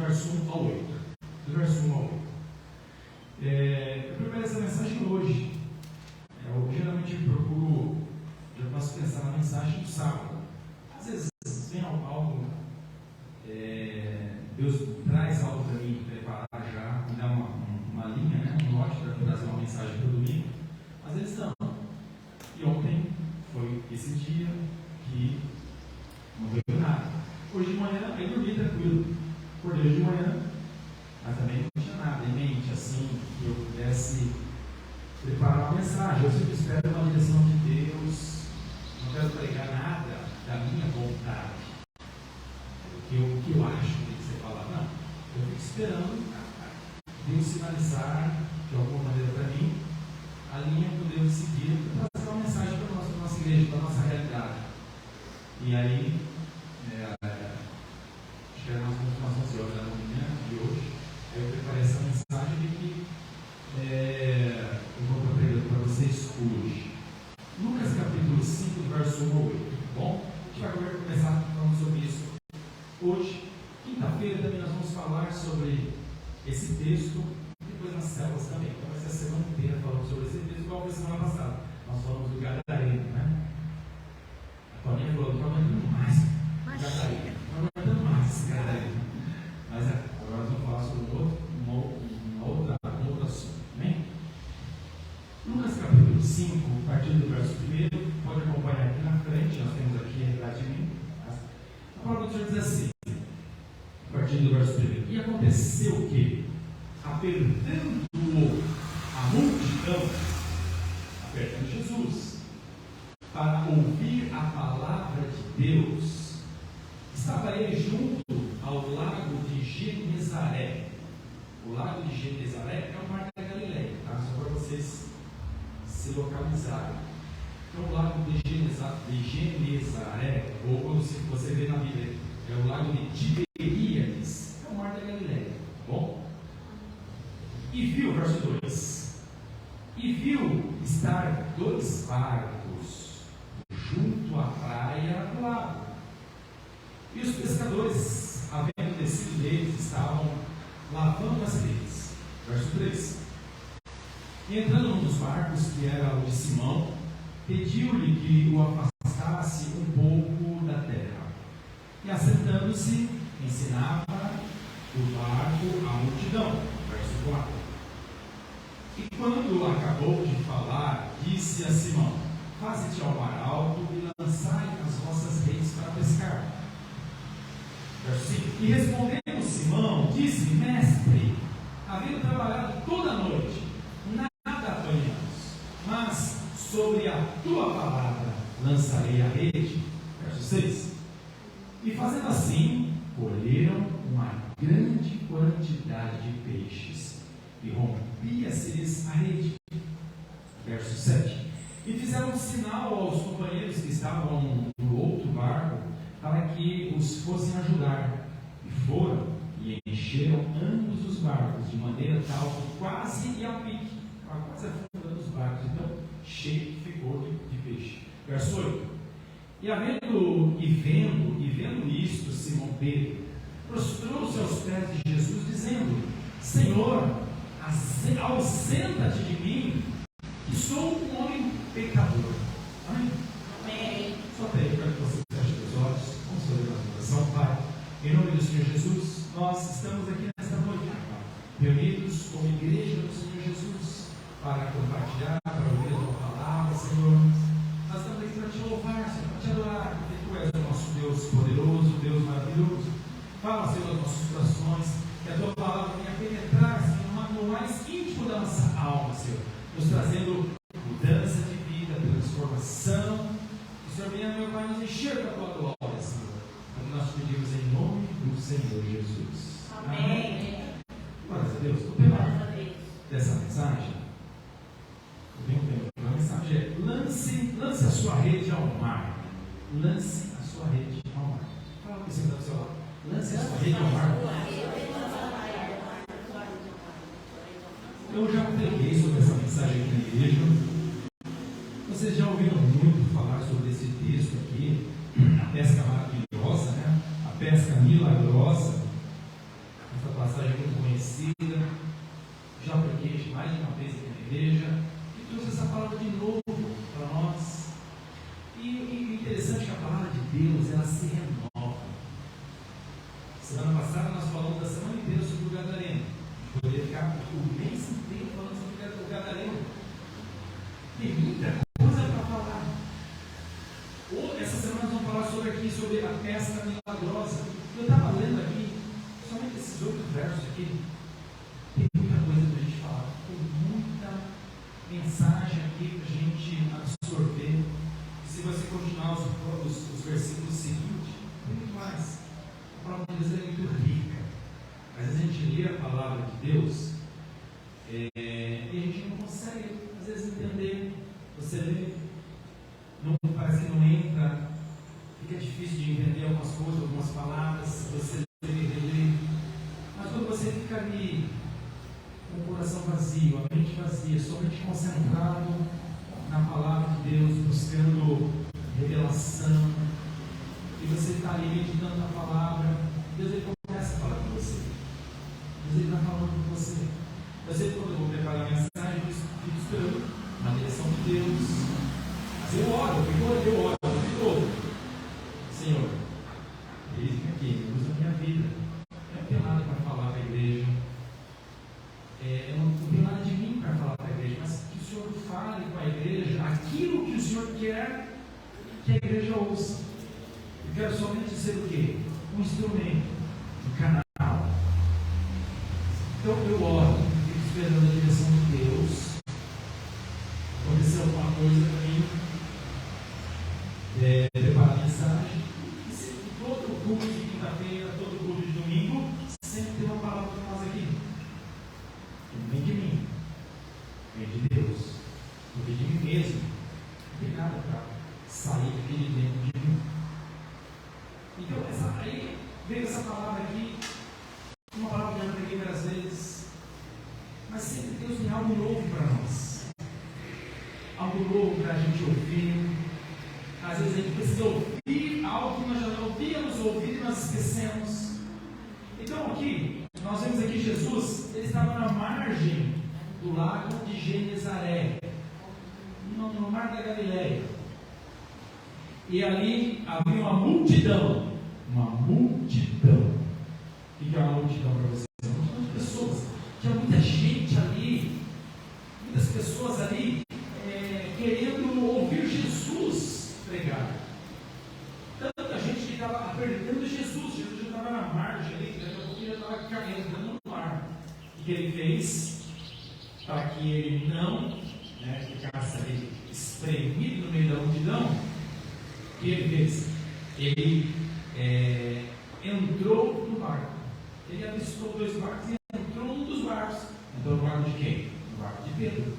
verso 1 ao 8. Do verso 1 ao 8. Eu preparei essa mensagem hoje. Eu geralmente procuro, já posso pensar na mensagem do sábado. Às vezes vem algo, Deus traz algo para mim preparar já, me dá uma linha, né, um norte para trazer uma mensagem para o domingo. Às vezes não. E ontem foi esse dia que não veio nada. Hoje de manhã eu dormi tranquilo. Acordei de manhã, mas também não tinha nada em mente assim que eu pudesse preparar uma mensagem. Eu sempre espero uma direção de Deus. Não quero pregar nada da minha vontade, o que eu acho que tem que ser falado. Não. Eu fico esperando Deus sinalizar de alguma maneira para mim a linha que eu devo seguir para trazer uma mensagem para a nossa igreja, para a nossa realidade. E aí, acho que era a nossa continuação de hoje, da manhã de hoje, eu preparei essa mensagem de que eu vou estar pregando para vocês hoje. Lucas capítulo 5, verso 1 ao 8. Bom, a gente vai começar falando sobre isso hoje. Quinta-feira também nós vamos falar sobre esse texto, e depois nas células também. Então vai ser a semana inteira falando sobre esse texto, igual foi a semana passada. Nós falamos do Gadareno, né? A Toninha falou, não estou aguentando mais Gadareno. Não estou aguentando mais esse Gadareno. Mas agora nós vamos falar sobre um outro assunto. Amém? Lucas capítulo 5, a partir do verso 1, pode acompanhar aqui na frente, nós temos aqui a realidade de mim. A palavra do Senhor diz assim, a partir do verso 1: E aconteceu que, apertando-o a multidão, apertando Jesus, para ouvir a palavra de Deus, estava ele junto ao lago de Genezaré. O lago de Genezaré é o mar da Galileia, tá? Só para vocês se localizarem. Então, o lago de Genezaré, ou se você vê na Bíblia, é o lago de Tiberíades, é o mar da Galileia, tá bom? E viu, verso 2: E viu estar 2 barcos junto à praia do lago. E os pescadores, havendo descido deles, estavam lavando as redes. Verso 3: E entrando num dos barcos, que era o de Simão, pediu-lhe que o afastasse um pouco da terra. E assentando-se, ensinava o barco à multidão. Verso 4: E quando acabou de falar, disse a Simão: Faze-te ao mar alto e lançai as vossas redes para pescar. Verso 5: E respondendo Simão, disse: Mestre, havendo trabalhado toda a noite, nada apanhamos, mas sobre a tua palavra lançarei a rede. Verso 6: E fazendo assim, colheram uma grande quantidade de peixes, e rompia-se-lhes a rede. Verso 7: E fizeram um sinal aos companheiros que estavam no outro barco, para que os fossem ajudar. E foram e encheram ambos os barcos, de maneira tal que quase ia a pique, quase afundando os barcos. Então, cheio ficou de peixe. Verso 8: E vendo isto, Simão Pedro prostrou-se aos pés de Jesus, dizendo: Senhor, ausenta-te de mim, que sou um homem pecador. Amém? Amém. Só pede para que você feche os olhos. Vamos fazer uma oração. Pai, em nome do Senhor Jesus, nós estamos aqui nesta noite, reunidos como igreja do Senhor Jesus, para compartilhar, para ouvir a tua palavra, Senhor. Nós estamos aqui para te louvar, Senhor, para te adorar, porque tu és o nosso Deus poderoso, Deus maravilhoso. Fala, Senhor, das nossas corações, que a tua palavra venha penetrar, Senhor, no mais íntimo da nossa alma, Senhor, nos trazendo mudança de vida, transformação. O Senhor venha, meu Pai, nos encher da tua glória, Senhor. Como nós pedimos em nome do Senhor Jesus. Amém. Glória a Deus. O tema dessa mensagem, a mensagem é: lance a sua rede ao mar. Lance a sua rede ao mar. Fala para você que está do seu lado. Lance a sua rede ao mar. Eu já preguei sobre essa mensagem aqui na igreja. Vocês já ouviram muito falar sobre esse texto aqui, a pesca maravilhosa, né? A pesca milagrosa. Essa passagem é muito conhecida, já preguei mais de uma vez aqui na igreja, e trouxe essa palavra de novo para nós. E interessante é que a palavra de Deus, ela se renova. Semana passada nós falamos da semana inteira sobre o Gadareno. A gente poderia ficar o mês inteiro falando sobre o Gadareno. Tem muita coisa para falar. Essa semana nós vamos falar sobre a pesca milagrosa. Eu estava lendo aqui, somente esses 8 versos aqui, tem muita coisa para a gente falar. Tem muita mensagem aqui para a gente absorver. Se você continuar os versículos seguintes, tem muito mais. A palavra de Deus é muito rica. Às vezes a gente lê a palavra de Deus e a gente não consegue, às vezes, entender. Você lê, parece que não entra, fica difícil de entender algumas coisas, algumas palavras. Você lê, mas quando você fica ali com o coração vazio, a mente vazia, somente concentrado na palavra de Deus, buscando revelação, e você está ali meditando na palavra, Deus ele começa a falar com você. Deus ele está falando com você. Eu sempre, quando eu vou preparar a mensagem, eu fico esperando na direção de Deus. Mas eu oro, Senhor, eis-me aqui, usa a minha vida. Eu não tenho nada para falar para a igreja. Eu não tenho nada de mim para falar para a igreja, mas que o Senhor fale com a igreja aquilo que o Senhor quer que a igreja ouça. Eu quero somente ser o quê? Um instrumento, um canal. Então eu oro, fico esperando a direção de Deus. Aconteceu alguma coisa para mim, preparar a mensagem. E todo culto de quinta-feira, todo culto de domingo, sempre tem uma palavra para nós aqui. Não vem de mim, vem de Deus, não vem de mim mesmo. Não tem nada para sair aqui de dentro de mim. Então, aí veio essa palavra aqui, uma palavra que eu já preguei várias vezes, mas sempre Deus tem algo novo para nós, algo novo para a gente ouvir. Às vezes a gente precisa ouvir algo que nós já não ouvíamos ouvir e nós esquecemos. Então, aqui, nós vemos aqui Jesus, ele estava na margem do lago de Genezaré, no mar da Galileia. E ali havia uma multidão. Uma multidão. O que é uma multidão para você? Uma multidão de pessoas. Tinha muita gente ali, muitas pessoas ali, querendo ouvir Jesus pregar. Tanta gente que estava apertando Jesus. Jesus já estava na margem ali, daqui a pouco ele já estava caindo no mar. O que ele fez? Para que ele não ficasse ali espremido no meio da multidão, o que ele fez? Ele entrou no barco. Ele avistou 2 barcos e entrou num dos barcos. Entrou no barco de quem? No barco de Pedro.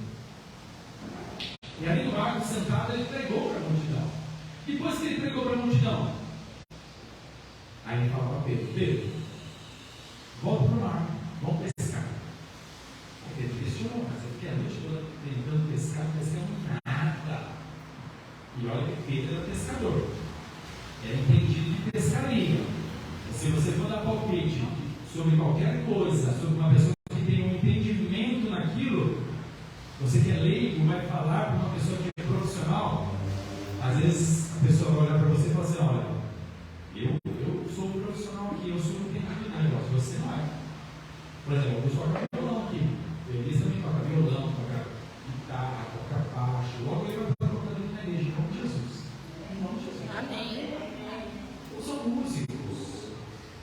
E ali no barco sentado ele pregou para a multidão. Depois que ele pregou para a multidão, aí ele falou para Pedro: Pedro, volta para o mar, vamos pescar. Aí Pedro questionou: mas eu fiquei a noite toda tentando pescar, não pescamos nada. E olha que Pedro era pescador, era entendido de pescaria. Se você for dar palpite sobre qualquer coisa, sobre uma pessoa que tem um entendimento naquilo, você que é leigo vai falar para uma pessoa que é profissional. Às vezes a pessoa vai olhar para você e falar assim: olha, eu sou um profissional aqui, eu sou um entendido do negócio, você não é. Por exemplo, eu toco violão aqui, eles também tocam violão, tocam guitarra, tocam baixo, logo ele vai estar tocando na igreja, em nome de Jesus. Em nome de Jesus. Amém. Ou são músicos.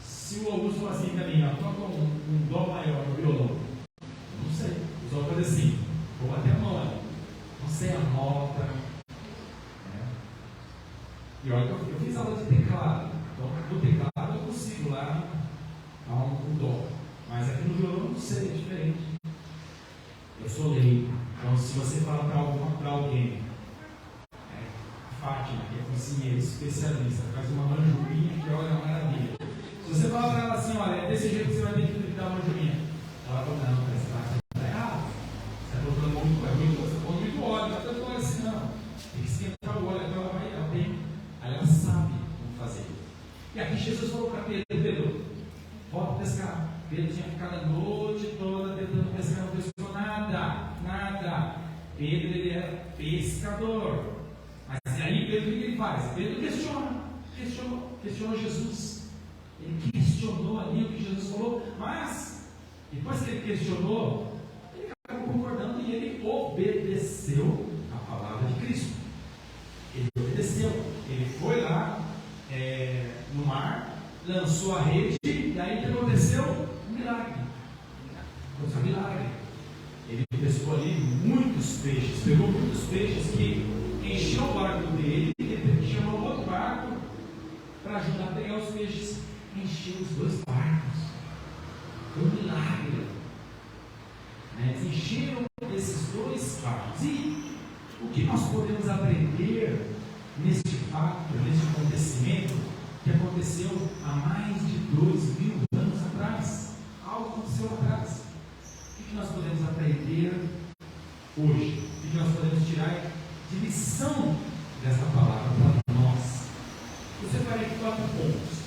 Se o Augusto falar assim para mim, toca um dó maior no violão, não sei, os vão fazer assim, vou bater a mão ali, não sei a nota. E olha, eu fiz aula de teclado, então no teclado eu consigo lá dar um dó, mas aqui no violão eu não sei, é diferente. Eu sou leigo, então se você fala para alguém, Fátima, que é cozinheira, especialista, faz uma manjuinha que olha uma maravilha. Se você falar para ela assim: olha, é desse jeito que você vai ter que dar uma manjuinha, ela fala: não, mas está errado, você está colocando muito óleo, não está colocando assim, não, tem que esquentar o óleo, então ela sabe como fazer. E aqui Jesus falou para Pedro: volta a pescar. Pedro tinha ficado a noite toda tentando pescar, não pescou nada. Pedro, ele era pescador. Mas aí Pedro, o que ele faz? Pedro questionou Jesus. Ele questionou ali o que Jesus falou, mas depois que ele questionou, ele acabou concordando e ele obedeceu a palavra de Cristo. Ele obedeceu. Ele foi lá no mar, lançou a rede, e aí o que aconteceu? Um milagre. Aconteceu um milagre. Ele pescou ali muitos peixes, pegou muitos peixes que encheu o barco dele, ele chamou outro barco para ajudar a pegar os peixes, encheu os dois barcos. Foi um milagre. Eles encheram esses dois barcos. E o que nós podemos aprender neste fato, neste acontecimento que aconteceu há mais de 2000 anos atrás? Algo aconteceu lá atrás. O que nós podemos aprender hoje? O que nós podemos tirar de lição dessa palavra para nós? Eu separei aqui 4 pontos.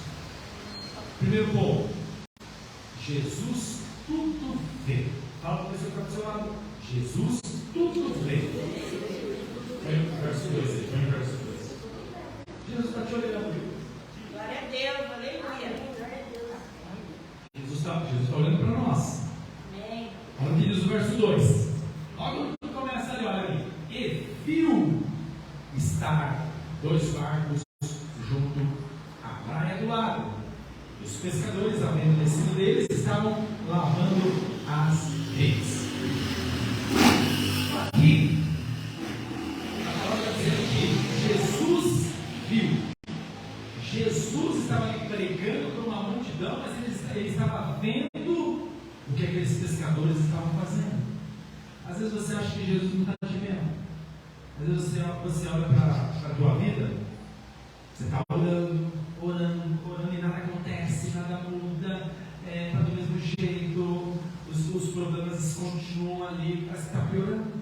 Primeiro ponto: Jesus tudo vê. Fala para a pessoa que está do seu lado. Jesus tudo vê. Põe o verso 2 aí, põe o verso 2. Jesus está te olhando. Glória a Deus, aleluia. Jesus está olhando para nós. Amém. Olha o que diz o verso 2. Logo que começa ali, olha ali. E viu estar 2 barcos junto à praia do lado. Os pescadores, havendo descido deles, estavam lavando as redes. Aqui, a palavra está dizendo que Jesus viu. Jesus estava ali pregando para uma multidão, mas ele estava vendo o que aqueles pescadores estavam fazendo. Às vezes você acha que Jesus não está te vendo. Às vezes você olha para a tua vida, você está orando e nada acontece, nada muda, está do mesmo jeito, os problemas continuam ali, parece que está piorando.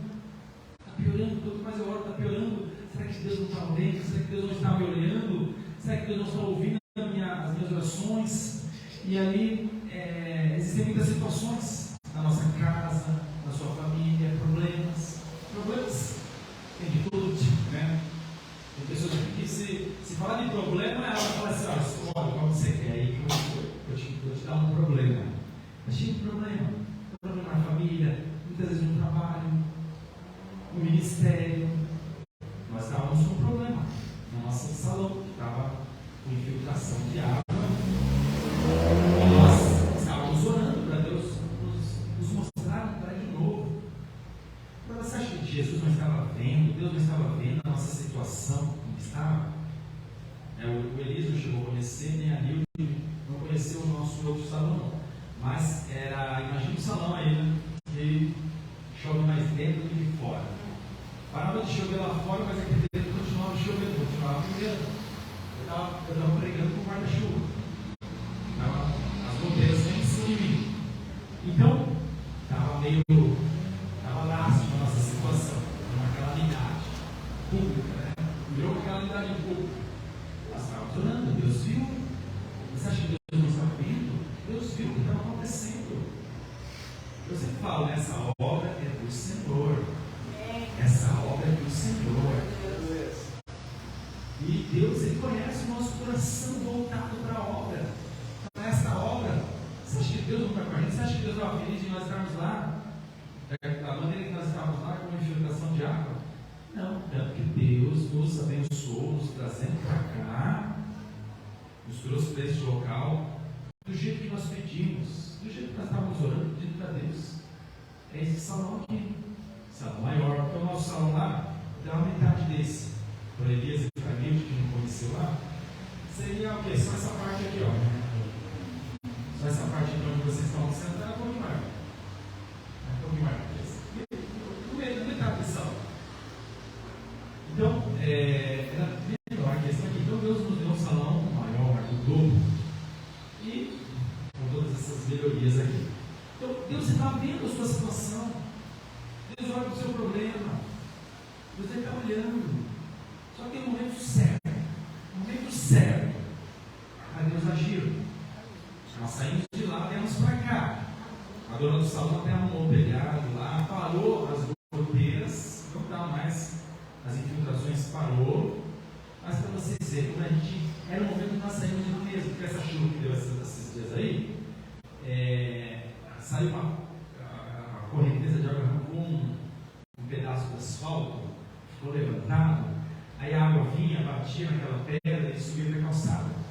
Está piorando, quanto mais eu oro, está piorando. Será que Deus não está vendo? Será que Deus não está me olhando? Será que Deus não está ouvindo as minhas orações? E ali existem muitas situações na nossa casa, na sua família, problemas tem de todo tipo, né? Tem pessoas que se falar de problema, ela fala assim: escolhe qual você quer, aí eu te dar um problema. Mas tinha problema na família, muitas vezes no trabalho, no ministério. Nós estávamos com um problema no nosso salão, que estava com infiltração de água. E nós estávamos orando para Deus nos mostrar para de novo. Mas você acha que Jesus não estava vendo, Deus não estava vendo a nossa situação como estava? O Elias não chegou a conhecer, nem a Nilde não conheceu o nosso outro salão. Mas imagina o salão aí, né? Ele chove mais dentro do que fora. Parava de chover lá fora, mas aqui dentro continuava chovendo, continuava pregando. Eu estava pregando com guarda-chuva. As gonteiras sempre em cima de mim. Então, estava lástico a nossa situação. Era uma calamidade pública, né? Virou uma calamidade pública. Nós estávamos orando, Deus viu. Você acha que Deus não estava vendo? Deus viu o que estava acontecendo. Eu sempre falo, essa obra é do Senhor. Essa obra é do Senhor. E Deus, Ele conhece o nosso coração voltado para a obra. Para essa obra, você acha que Deus não está com a gente? Você acha que Deus estava feliz de nós estarmos lá? Da maneira que nós estávamos lá, com uma infiltração de água? Não, tanto que Deus nos abençoou, nos trazendo para cá, nos trouxe para esse local, do jeito que nós pedimos, do jeito que nós estávamos orando, pedindo para Deus. É esse salão aqui, salão maior, porque o nosso salão lá dá uma metade desse. Para Elias e para mim, que não conheceu lá, seria o quê? Só essa parte aqui, ó. Só essa parte aqui onde vocês estão sentados, era um pouquinho mais. Um pouquinho mais. No meio da metade desse salão. Então, era menor que esse aqui. Então, Deus nos deu um salão maior, do dobro. E com todas essas melhorias aqui. Então, Deus está vendo a sua situação. Deus olha para o seu problema. Deus está olhando. Só que tem um momento certo para Deus agir. Nós saímos de lá, viemos para cá. A dona do salão até arrumou o telhado lá, parou as goteiras, não dá mais, as infiltrações parou. Mas para vocês verem, quando a gente, era um momento que nós saímos do mesmo, porque essa chuva que deu esses dias aí, saiu a correnteza de água, arrancou um pedaço do asfalto, ficou levantado, aí a água vinha, batia naquela pedra e subia para a calçada.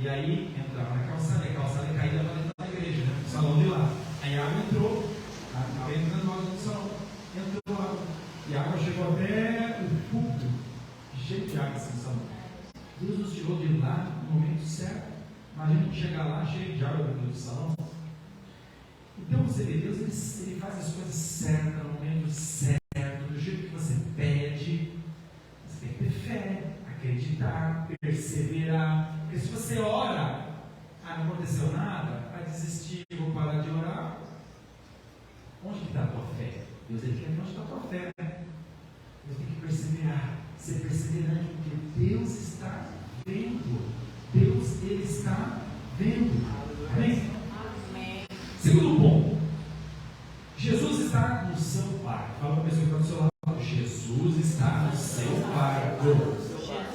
E aí entrava na calçada, e a calçada caía para dentro da igreja, né, no salão de lá. Aí a água entrou, estava entrando no do salão, entrou água, e a água chegou até o púlpito, cheio de água assim no salão. Deus nos tirou de lá no momento certo. Imagina chegar lá cheio de água dentro do salão. Então você vê, Deus ele faz as coisas certas, no momento certo, do jeito que você pede. Você tem que ter fé, acreditar, perseverar. Porque se você ora, não aconteceu nada, vai desistir, vou parar de orar. Onde que está a tua fé? Deus ele quer onde está a tua fé. Deus tem que perseverar, ser perseverante, porque Deus está vendo. Deus ele está vendo. Amém? Segundo ponto, Jesus está no seu barco. Fala para a pessoa que está do seu lado. Jesus está no seu barco.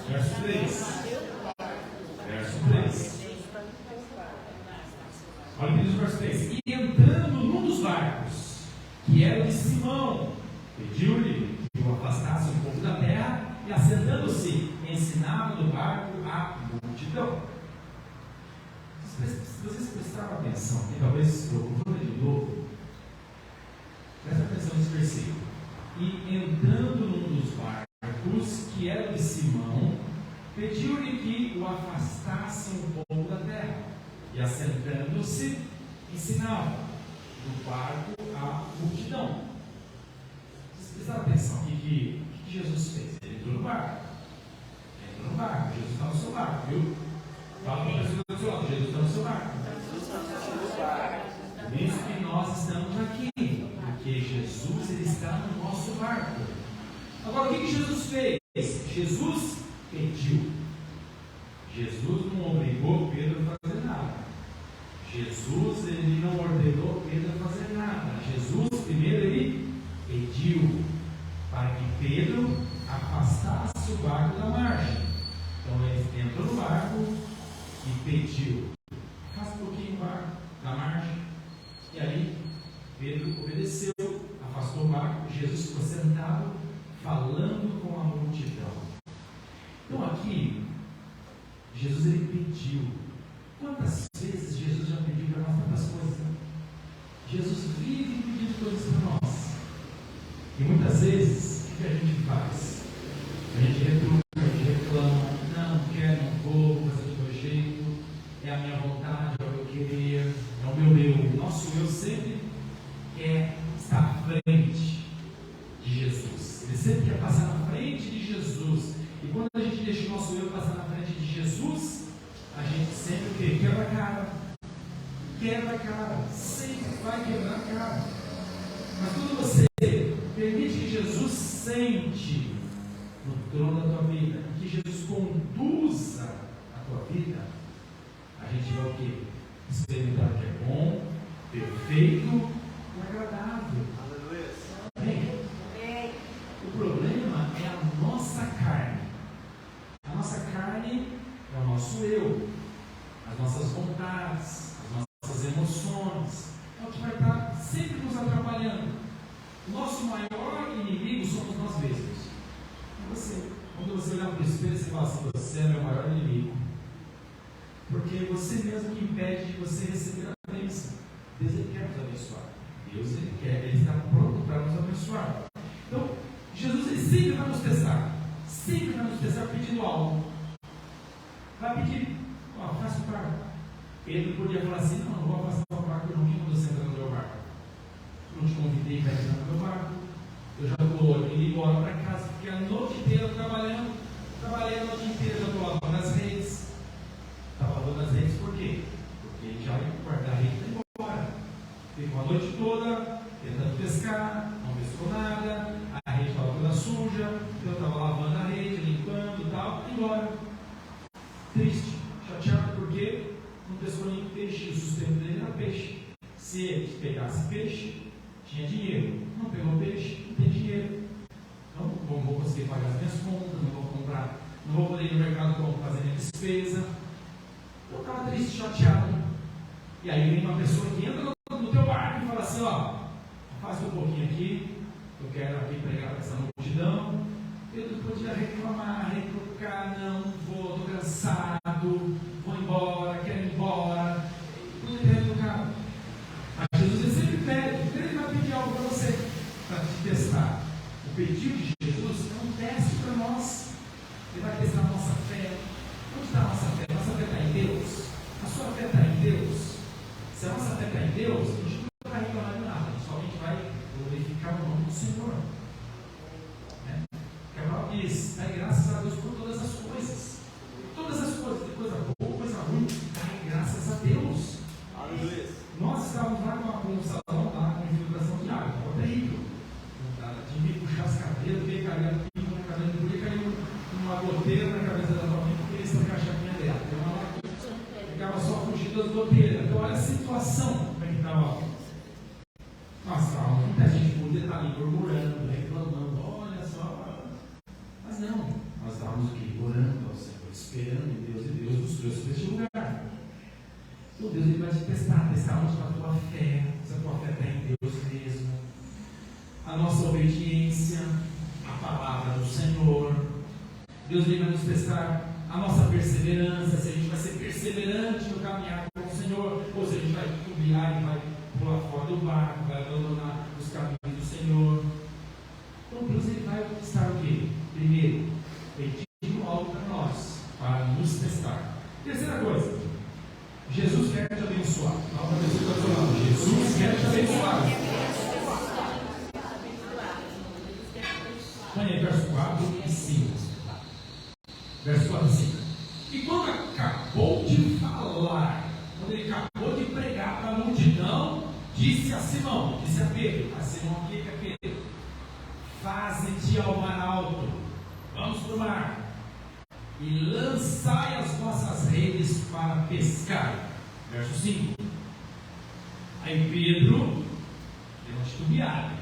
Verso 3. Verso 3. Olha o que diz o verso 3. E entrando num dos barcos, que era o de Simão, pediu-lhe que o afastasse um pouco da terra, e assentando-se, ensinava no barco a multidão. Se vocês prestaram atenção, e talvez eu vou ler de novo, presta atenção nesse versículo. E entrando num dos barcos, que era de Simão, pediu-lhe que o afastasse um pouco da terra, e assentando-se, ensinava no barco a multidão. Vocês prestaram atenção aqui que Jesus fez? Ele entrou no barco. Jesus está no seu barco, viu? Fala para a pessoa do seu lado, Jesus está no seu barco. Por isso que nós estamos aqui, porque Jesus ele está no nosso barco. Agora, o que Jesus fez? Jesus pediu. Jesus não obrigou Pedro a fazer nada. Jesus ele não ordenou Pedro a fazer nada. Jesus primeiro ele pediu para que Pedro afastasse o barco da margem. Então ele entrou no barco e pediu: afasta um pouquinho o barco da margem. E aí Pedro obedeceu, afastou o barco. Jesus ficou sentado falando com a multidão. Então aqui Jesus ele pediu. Quantas vezes Jesus já pediu para nós tantas coisas? Né? Jesus vive pedindo coisas para nós. E muitas vezes o que a gente faz? A gente retruca, a gente reclama, não quero, não vou fazer do meu jeito, é a minha vontade, é o meu querer, é o meu eu. O nosso eu sempre quer estar à frente de Jesus. Ele sempre quer passar na frente de Jesus. E quando a gente deixa o nosso eu passar na frente de Jesus, a gente sempre o quê? Quebra a cara. Quebra a cara. Sempre vai quebrar a cara. Mas quando você permite que Jesus sente no trono da tua vida, que Jesus conduza a tua vida, a gente vai o quê? Experimentar o que é bom, perfeito e agradável. Amém? O problema é a nossa carne. A nossa carne é o nosso eu, as nossas vontades, as nossas emoções. É o que vai estar sempre nos atrapalhando. O nosso maior inimigo somos nós mesmos. Você, quando você olhar para o espelho, você fala assim: você é meu maior inimigo. Porque você mesmo que impede de você receber a bênção. Deus ele quer nos abençoar. Deus ele quer, ele está pronto para nos abençoar. Então, Jesus ele sempre vai nos testar. Sempre vai nos testar pedindo algo. Vai pedir, faça o barco. Pedro podia falar assim: não vou afastar o barco, eu não quero você entrar no meu barco. Eu não te convidei para entrar no meu barco. Eu já estou indo embora para casa, porque a noite inteira trabalhando. Trabalhei a noite inteira, já estou lavando as redes. Estava lavando as redes por quê? Porque ele já ia guardar a rede e ir embora. Ficou a noite toda tentando pescar, não pescou nada, a rede estava toda suja, então eu estava lavando a rede, limpando e tal, e embora. Triste, chateado porque não pescou nenhum peixe. peixe, o sustento dele era peixe. Se ele pegasse peixe, tinha dinheiro. Não pegou peixe, não tem dinheiro. Então, não vou conseguir pagar as minhas contas, não vou comprar, não vou poder ir no mercado fazer minha despesa. Eu estava triste, chateado. E aí vem uma pessoa que entra no teu barco e fala assim: ó, faz um pouquinho aqui, eu quero aqui pregar para essa multidão. Eu não podia reclamar, retrucar, não vou, estou cansado, vou embora, quero ir embora. Não tem retrucar. Mas Jesus ele sempre pede, ele vai pedir algo para você, para te testar. O pedido de Jesus é um teste para nós. Ele vai testar a nossa fé. Onde está a nossa fé? Nossa fé está em Deus? A sua fé está em Deus? Se a nossa fé está em Deus, a gente não vai reclamar de nada, a gente somente vai glorificar o nome do Senhor. Que a palavra diz: dai graças a Deus por todas as coisas. Todas as coisas, de coisa boa, coisa ruim, dai graças a Deus. Aleluia. Nós estávamos lá com um salão, lá com infiltração de água, estava terrível. Tinha que puxar as cadeiras, porque caía na cadeira, não podia cair uma goteira na cabeça da família, porque eles estão com a chavinha dela. Ficava só fugindo das goteiras. Então, olha a situação, como é que estava. Nossa, muita gente podia estar ali murmurando, reclamando, olha só. Mas não, nós estávamos aqui orando ao Senhor, esperando em Deus, e Deus nos trouxe para este lugar. Então Deus ele vai te testar onde está a tua fé, se a tua fé está em Deus mesmo, a nossa obediência, a palavra do Senhor. Deus ele vai nos testar a nossa perseverança, se a gente vai ser perseverante no caminhar com o Senhor, ou se a gente vai titubear e vai pular fora do barco, vai abandonar os caminhos do Senhor. Então Deus ele vai testar o quê? Primeiro, pedindo algo para nós, para nos testar. Terceira coisa, Jesus quer te abençoar. Fala para a pessoa que está do seu lado: Jesus quer te abençoar. Olha aí, verso 4 e 5. Verso 4 e 5. E quando acabou de falar, quando ele acabou de pregar para a multidão, disse a Simão, disse a Pedro: a Simão aqui é Pedro, faze-te ao mar alto, vamos para o mar, e lançai as vossas redes para pescar. Verso 5. Aí Pedro deu uma titubeada,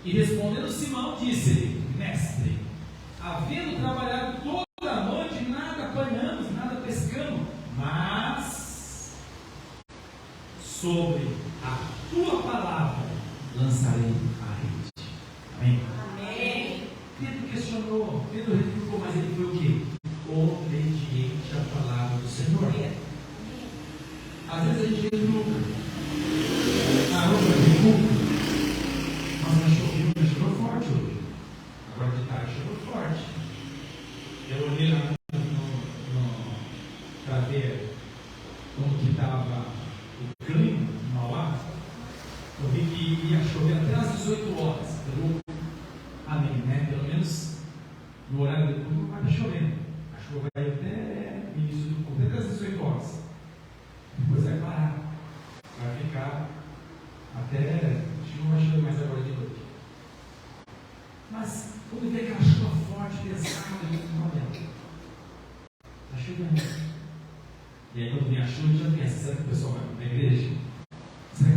e respondendo Simão, disse-lhe: mestre, havendo trabalhado toda a noite, nada apanhamos, nada pescamos, mas sobre a tua palavra lançarei a rede. Amém? Amém. Pedro questionou, Pedro retrucou, mas ele foi o quê? Obediente à palavra do Senhor. Às vezes a gente retruca. Mas choveu forte hoje. Agora de tarde choveu forte. Eu olhei lá para ver como que estava o clima em Mauá. Eu vi que ia chover até às 18 horas. Amém, né? Pelo menos no horário do culto vai estar chovendo. A chuva vai até o início do culto, até às 18 horas. Depois vai parar. Vai ficar até. Acho que não vai chover mais agora de noite. Mas quando vem aquela chuva forte, pesada, olha, está chovendo. E aí quando vem a chuva, já pensa: será que o pessoal vai para a igreja? Será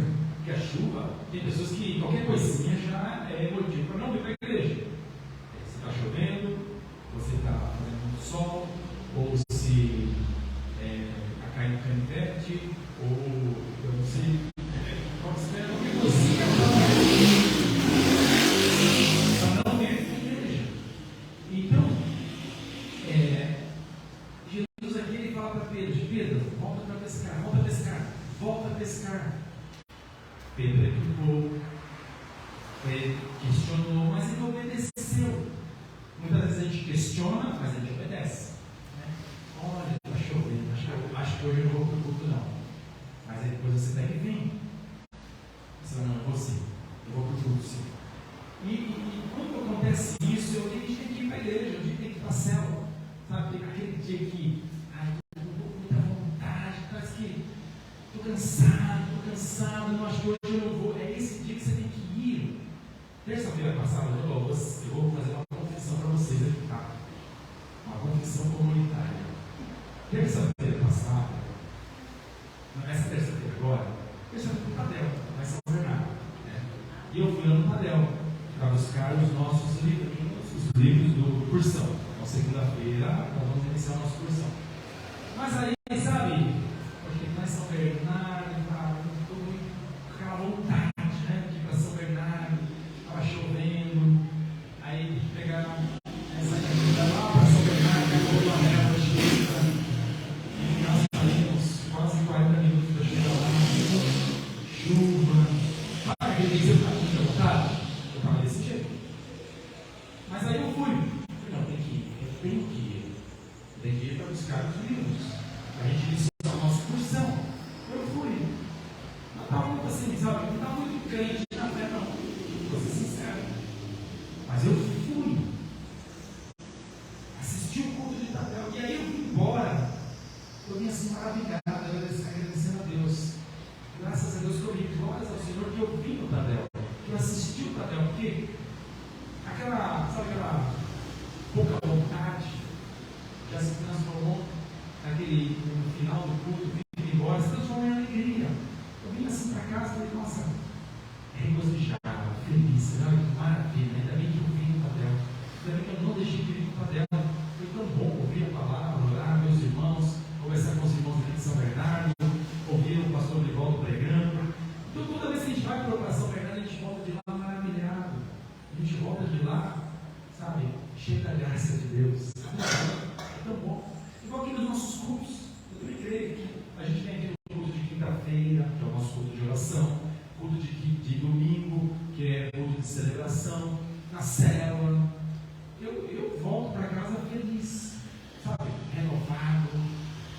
que a chuva, tem pessoas que qualquer coisinha já é motivo para não vir para a igreja. Se está chovendo, você está fazendo muito sol, ou se está caindo canivete, ou eu não sei, pode ser qualquer coisinha para não vir para a igreja. Então, Jesus aqui ele fala para Pedro: Pedro, volta para pescar, volta a pescar, volta a pescar. Pedro retrucou, questionou, mas ele obedeceu. Muitas vezes a gente questiona, mas a gente obedece. Né? Olha, está chovendo, acho que hoje eu não vou para o culto não. Mas aí depois você tem que vir. Você vai: não, eu vou sim, eu vou para o culto sim. E quando acontece isso, a gente tem que ir para a igreja, a gente tem que ir para a célula. Sabe, tem aquele dia que eu não vou com muita vontade, parece que estou cansado, não acho que hoje eu não vou. É esse dia que você tem que ir. Terça-feira passada eu vou fazer uma confissão para vocês aqui, tá? Uma confissão comunitária. Terça-feira passada essa terça-feira agora, eu estava no Tadel, lá em São Bernardo. Né? E eu fui lá no Tadel para buscar os nossos livrinhos, os livros do cursão. Então, segunda-feira, nós vamos iniciar o nosso cursão. Mas aí, sabe, porque lá em São Bernardo, estou com aquela vontade, né, de ir para São Bernardo, estava chovendo, aí pegaram essa corrida lá para São Bernardo, acabou uma névoa cheia, e nós saímos quase 40 minutos para chegar lá, chuva, para que dizer que eu estava com vontade, eu estava desse jeito. Mas aí eu fui, não, tem que ir para buscar os livros. A gente iniciou o nosso cursão. Eu fui. Não estava muito assim, sabe? Não estava muito crente na fé, não. Vou ser sincero. Mas eu fui. Assisti o culto de Tadel. E aí eu fui embora. Eu vim assim maravilhado, agradecendo a Deus. Graças a Deus que eu vi. Glórias ao Senhor que eu vi no Tadel. Que eu assisti o Tadel. Porque aquela pouca vontade já se transformou naquele, no final do culto, vim embora, se transformou em alegria. Eu vim assim para casa e falei, nossa, regozijado, feliz, né? Maravilha, ainda bem que eu vim no Tadel, ainda bem que eu não deixei de vir no Tadel. Foi tão bom ouvir a palavra, orar, meus irmãos, conversar com os irmãos aqui de São Bernardo, ouvir o pastor Livaldo pregando. Então, toda vez que a gente vai para São Bernardo, a gente volta de lá maravilhado, a gente volta de lá, sabe, cheio da graça de Deus. É tão bom. Igual aqui nos nossos cultos, eu também creio que a gente tem aqui o culto de quinta-feira, que é o nosso culto de oração, culto de domingo, que é culto de celebração, na célula. Eu volto para casa feliz, sabe, renovado,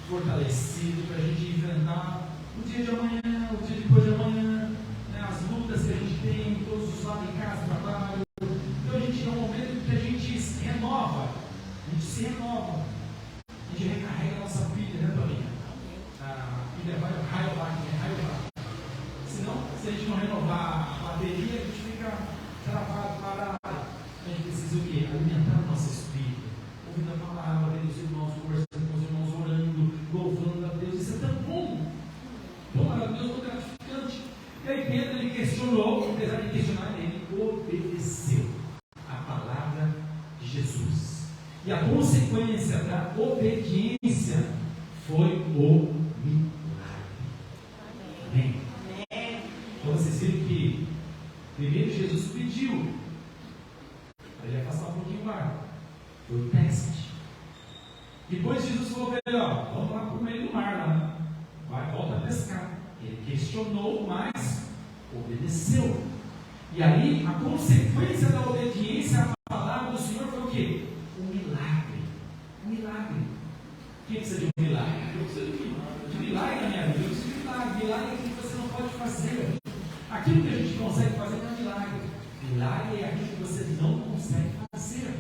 fortalecido, para a gente enfrentar o dia de amanhã, o dia depois de amanhã, né, as lutas que a gente tem, todos os lados em casa, trabalho. Então a gente é um momento que a gente se renova, a gente recarrega a nossa pilha, né, Toninha? A pilha vai raiovar, né? Senão, se a gente não renovar a bateria, a gente fica travado, parado. A gente precisa o quê? Alimentar o nosso espírito, ouvindo a palavra, vendo os irmãos, conversando com os irmãos, orando, louvando a Deus. Isso é tão bom, tão maravilhoso, tão gratificante. E aí Pedro, ele questionou, apesar de questionar, ele obedeceu a palavra de Jesus. E a consequência da obediência foi o milagre. Amém? Então vocês viram que primeiro Jesus pediu para ele afastar um pouquinho o mar. Foi o teste. Depois Jesus falou para ele, vamos lá para o meio do mar lá. Vai, volta a pescar. Ele questionou, mas obedeceu. E aí a consequência da obediência à palavra do Senhor foi o quê? Um milagre. Quem precisa de um milagre? Eu preciso de milagre na minha vida. Eu preciso de milagre. Milagre é aquilo que você não pode fazer. Aquilo que a gente consegue fazer não é milagre. Milagre é aquilo que você não consegue fazer.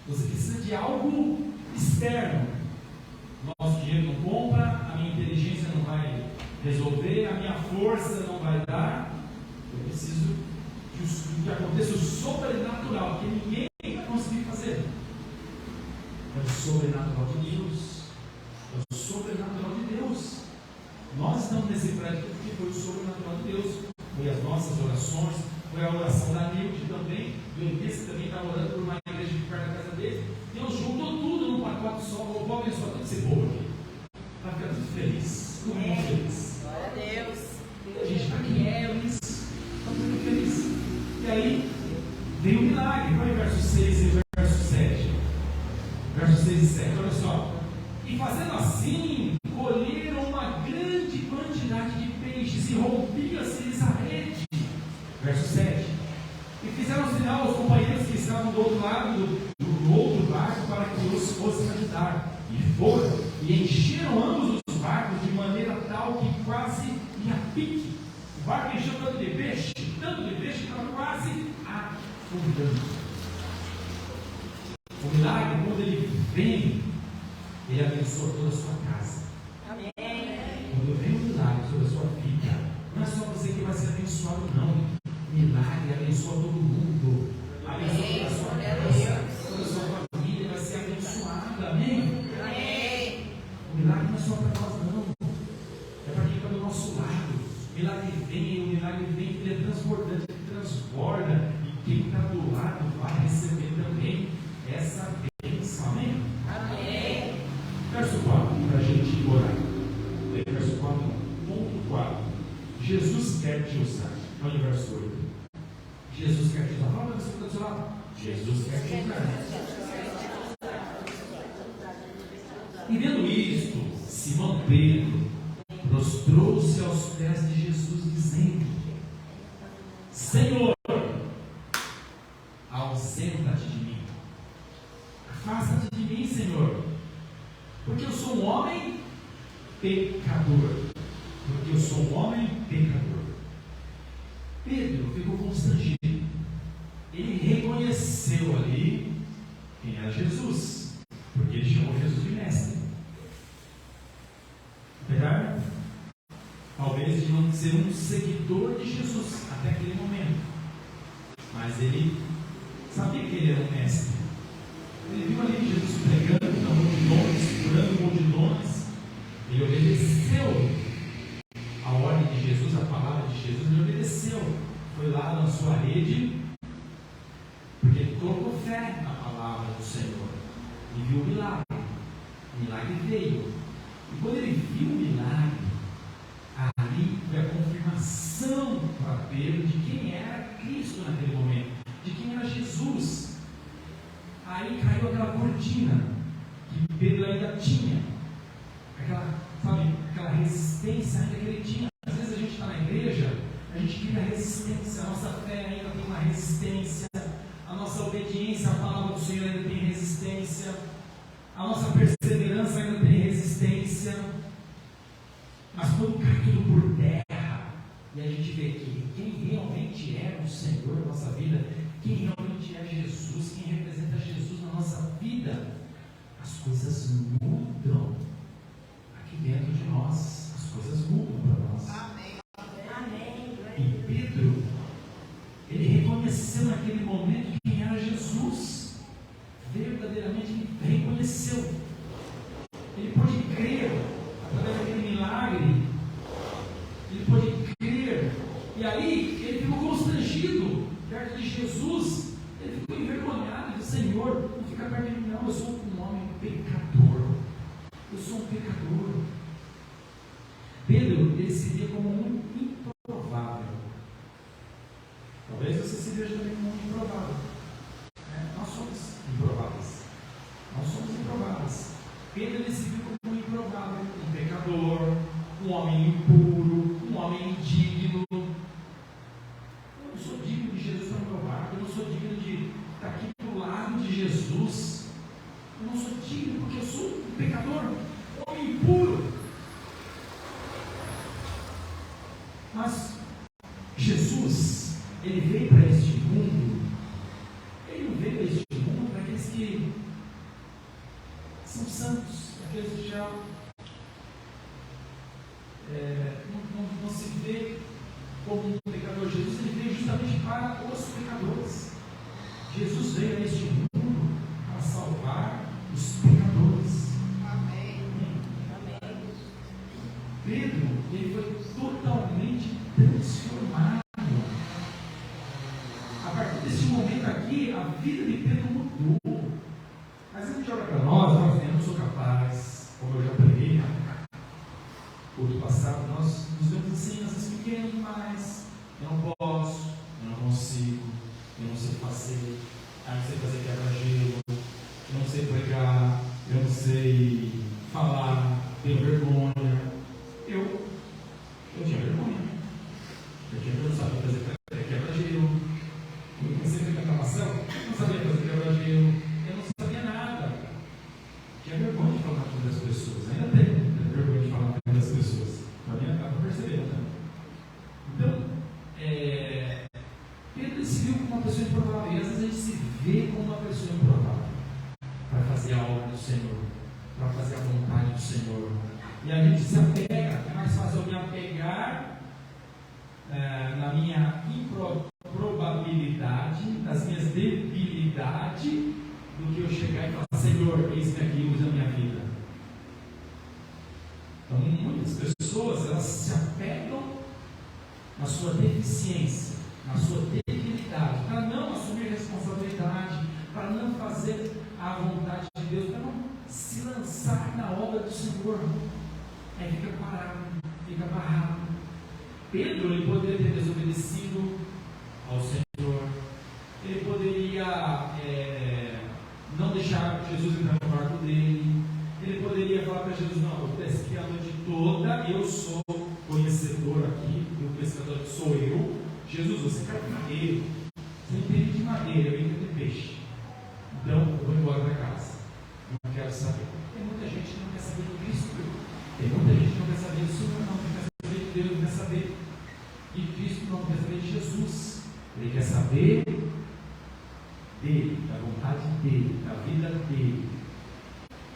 Você precisa de algo externo. Nosso dinheiro não compra, a minha inteligência não vai resolver, a minha força não vai dar. Eu preciso que aconteça o sobrenatural, que ninguém vai conseguir fazer. É o sobrenatural de Deus. É o sobrenatural de Deus. Nós estamos nesse prédio porque foi o sobrenatural de Deus. Foi as nossas orações, foi a oração da Nilde também. O Eunice também estava orando por uma igreja de perto da casa dele. Deus juntou tudo num pacote só. Vou abençoar todo esse povo aqui. Está ficando feliz. Estou muito feliz. Glória a Deus. A gente está aqui, está muito feliz. E aí, veio um milagre. Olha o verso 6 e o verso 7. Versos 6 e 7, olha só. E fazendo assim, colheram uma grande quantidade de peixes e rompia-se-lhes a rede. Verso 7. E fizeram sinal aos companheiros que estavam do outro lado do outro barco para que os fossem ajudar. E foram e encheram ambos os barcos de maneira tal que quase ia a pique. O barco encheu tanto de peixe que estava quase afundando. O milagre, quando ele vem, ele abençoa toda a sua casa. Amém. Quando vem o milagre sobre a sua vida, não é só você que vai ser abençoado, não. O milagre abençoa todo mundo. Abençoa toda a sua casa, toda a sua família vai ser abençoada. Amém? Amém. O milagre não é só para nós, não. É nosso lado. O milagre vem, ele é transbordante, ele transborda, e quem está do lado vai receber também essa bênção. Amém? Amém. Verso 4, para a gente orar. Verso 4, ponto 4. Jesus quer te usar. Olha o verso 8. Jesus quer te usar. Fala para você que está do seu lado. Jesus quer te usar. E vendo isto, Simão Pedro prostrou-se aos pés de Jesus, dizendo: Senhor, ausenta-te de mim. Afasta-te de mim, Senhor, porque eu sou um homem pecador. Porque eu sou um homem pecador. Pedro ficou constrangido. Ele reconheceu ali quem era Jesus, porque ele chamou Jesus de mestre. Apesar, talvez, de não ser um seguidor de Jesus até aquele momento, mas ele sabia que ele era um mestre. Ele viu ali Jesus pregando na multidões, curando multidões. Ele obedeceu a ordem de Jesus, a palavra de Jesus. Ele obedeceu. Foi lá na sua rede, porque ele colocou fé na palavra do Senhor e viu o milagre. O milagre veio. E quando ele viu o milagre, ali foi a confirmação para Pedro de quem era Cristo naquele momento, de quem era Jesus. Aí caiu aquela cortina que Pedro ainda tinha, aquela resistência ainda que ele tinha. Às vezes a gente está na igreja, a gente cria resistência, a nossa fé ainda tem uma resistência, a nossa obediência à palavra do Senhor ainda tem resistência, a nossa perseverança ainda tem resistência. Mas quando cai tudo por terra e a gente vê que quem realmente é o Senhor na nossa vida, quem realmente é Jesus, quem representa Jesus na nossa vida, as coisas mudam aqui dentro de nós. As coisas mudam para nós. Amém. Amém. E Pedro, ele reconheceu naquele momento quem era Jesus. Verdadeiramente ele reconheceu. Ele pôde crer através daquele milagre. Ele pôde crer. E aí ele ficou constrangido perto de Jesus. Ele ficou envergonhado. Ele disse: Senhor, não fica perto de mim, não. Eu sou um homem pecador. Eu sou um pecador. Pedro, ele se via como um improvável. Talvez você se veja também como um improvável. Nós somos improváveis. Nós somos improváveis. Pedro, ele se viu como um improvável, um pecador, um homem impuro, um homem indigno. Eu não sou digno de Jesus para provar. Eu não sou digno de estar aqui do lado de Jesus. Eu não sou digno porque eu sou um pecador, um homem impuro. Mas Jesus, ele veio para este mundo. Ele não veio para este mundo para aqueles que são santos, para aqueles que já não se vê como um pecador. Jesus, ele veio justamente para os pecadores. Jesus veio a este mundo para salvar os pecadores. Amém. Pedro, ele foi totalmente transformado. A partir desse momento aqui, a vida de Pedro mudou. Mas a gente olha para nós, eu não sou capaz, como eu já preguei no culto passado, nós nos vemos assim, às vezes pequenos demais. Eu não posso, eu não consigo, eu não sei fazer, eu não sei fazer quebra-gelo, eu não sei pregar, eu não sei falar, tenho vergonha. Eu tinha vergonha. Eu não sabia fazer quebra-gelo. Eu comecei a fazer gravação, não sabia fazer quebra-gelo. Eu não sabia nada. Tinha vergonha de falar com as pessoas. Ainda tenho vergonha de falar com as pessoas. Para mim, acaba percebendo. Né? Então, Pedro se viu como uma pessoa improvável. E às vezes a gente se vê como uma pessoa improvável para fazer a obra do Senhor, para fazer a vontade do Senhor. E a gente se apega. É mais fácil eu me apegar na minha improbabilidade, nas minhas debilidades, do que eu chegar e falar: Senhor, eis-me aqui, usa a minha vida. Então, muitas pessoas, elas se apegam na sua deficiência, na sua debilidade, para não assumir responsabilidade, para não fazer a vontade de Deus, para não se lançar na obra do Senhor, aí fica parado, fica barrado. Pedro, ele poderia ter desobedecido ao Senhor, ele poderia não deixar Jesus entrar no barco dele, ele poderia falar para Jesus: não, eu pesquei a noite toda, eu sou conhecedor aqui, o pescador sou eu. Jesus, você cai de madeira, você entende de madeira, eu entendo de peixe, então eu vou embora para casa, não quero saber. Tem muita gente que não quer saber de Cristo, tem muita gente que não quer saber do Senhor, não quer saber de Deus, não quer saber de Cristo, não quer saber de Jesus. Ele quer saber dele, da vontade dele, da vida dele,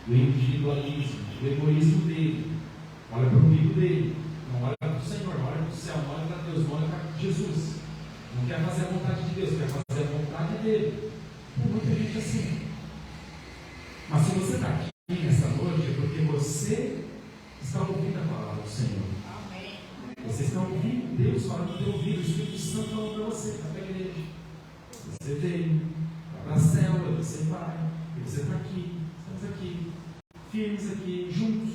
do individualismo, do egoísmo dele. Olha para o umbigo dele, não olha para o Senhor, não olha para o céu, não olha para Deus, não olha para Jesus. Não quer fazer a vontade de Deus, quer fazer a vontade dele. Tem muita gente assim. Mas se você está aqui nessa noite, é porque você está ouvindo a palavra do Senhor. Amém. Vocês estão ouvindo Deus falando no teu ouvido, o Espírito Santo falando para você, para a igreja. Você veio para a célula, você vai, e você está aqui, estamos aqui, firmes aqui, juntos,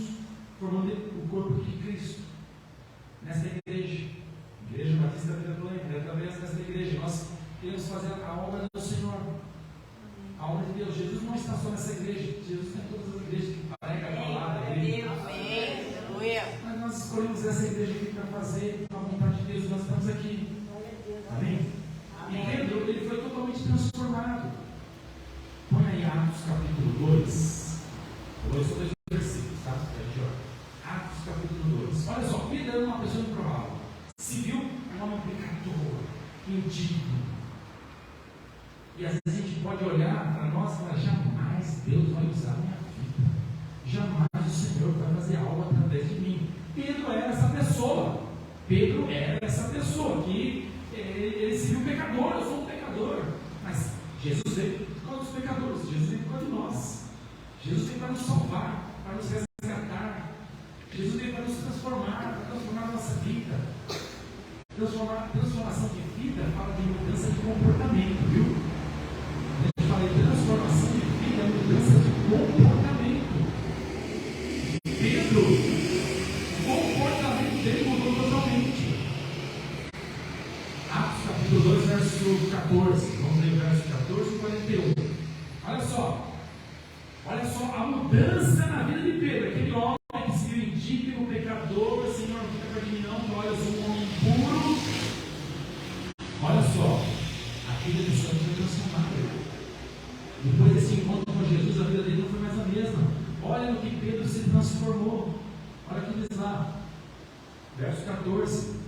formando o corpo de Cristo, nesta igreja, Igreja Batista da Vida Plena, através desta igreja, nós queremos fazer a obra do Senhor, a obra de Deus. Jesus não está só nessa igreja, Jesus está em todas as igrejas que prega a palavra dele. Mas nós escolhemos essa igreja aqui para fazer a vontade de Deus, nós estamos aqui. Amém? E Pedro, ele foi totalmente transformado. Põe aí Atos capítulo 2. Vou ler só 2 versículos, tá? Atos capítulo 2. Olha só, Pedro era uma pessoa improvável. Se viu um homem pecador, indigno. E às vezes a gente pode olhar para nós e falar: jamais Deus vai usar a minha vida. Jamais o Senhor vai fazer algo através de mim. Pedro era essa pessoa. Pedro era essa pessoa que ele se viu pecador. Eu sou um pecador. Mas Jesus veio por causa dos pecadores. Jesus veio por causa de nós. Jesus veio para nos salvar, para nos resgatar. Jesus veio para nos transformar, para transformar a nossa vida. Transformação de vida fala de mudança de comportamento, viu? A gente fala de transformação de vida, mudança de comportamento. Pedro, o comportamento dele mudou totalmente. Atos capítulo 2, verso 14. Vamos ler o verso 14 e 41. Olha só a mudança na vida de Pedro. Aquele homem que se viu indigno, pecador: Senhor, não fica perto de mim não, olha, eu sou um homem impuro. Olha só, a vida do Senhor foi transformada. Depois desse encontro com Jesus, a vida dele não foi mais a mesma. Olha no que Pedro se transformou. Olha o que diz lá, verso 14.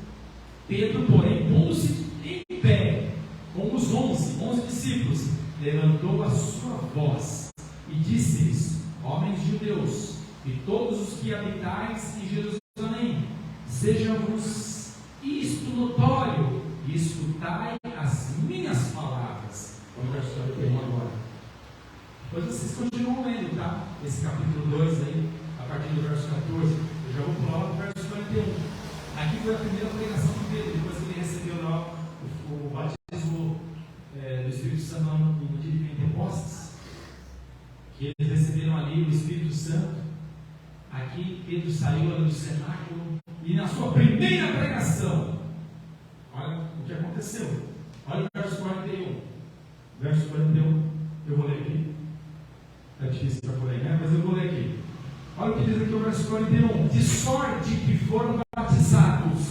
Pedro, porém, pondo-se em pé com os 11 discípulos, levantou a sua voz e disse-lhes: homens judeus, e todos os que habitais em Jerusalém, seja-vos isto notório, e escutai as minhas palavras. Vamos ver a história agora. Depois vocês continuam lendo, tá? Esse capítulo 2 aí, a partir do verso 14. Eu já vou pular para o verso 41. Aqui foi a primeira pregação de Pedro, depois que ele recebeu lá o batismo do Espírito Santo no dia de Pentecostes, que eles receberam ali o Espírito Santo. Aqui Pedro saiu ali do cenáculo e na sua primeira pregação, olha o que aconteceu. Olha o verso 41. Verso 41, eu vou ler aqui. É difícil para poder, né? Mas eu vou ler aqui. Olha o que diz aqui o verso 41. De sorte que foram batizados.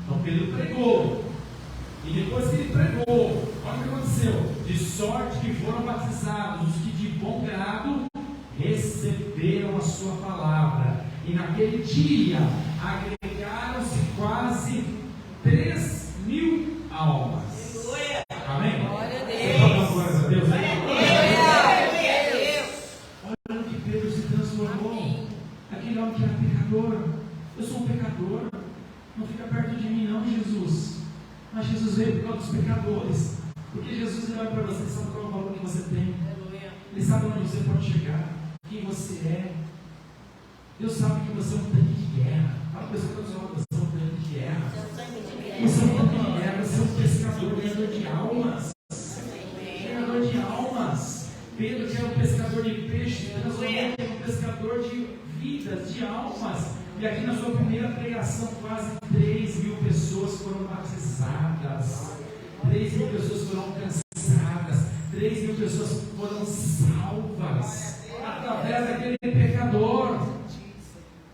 Então Pedro pregou. E depois que ele pregou, olha o que aconteceu. De sorte que foram batizados os que de bom grado receberam a sua palavra. E naquele dia agregaram-se quase 3.000 almas. Aleluia. Amém? Glória a Deus. Você fala glória a Deus? Glória a Deus. Olha que Pedro se transformou. Aquele homem que era pecador. Eu sou um pecador. Não fica perto de mim não, Jesus. Mas Jesus veio por causa dos pecadores. Porque Jesus olha para você, sabe qual é o valor que você tem. Ele sabe onde você pode chegar, quem você é. Deus sabe que você é um tanque de guerra. Fala para a pessoa que você é um tanque de guerra. de almas. E aqui na sua primeira pregação, quase 3.000 pessoas foram batizadas, 3.000 pessoas foram alcançadas, 3.000 pessoas foram salvas, através daquele pecador.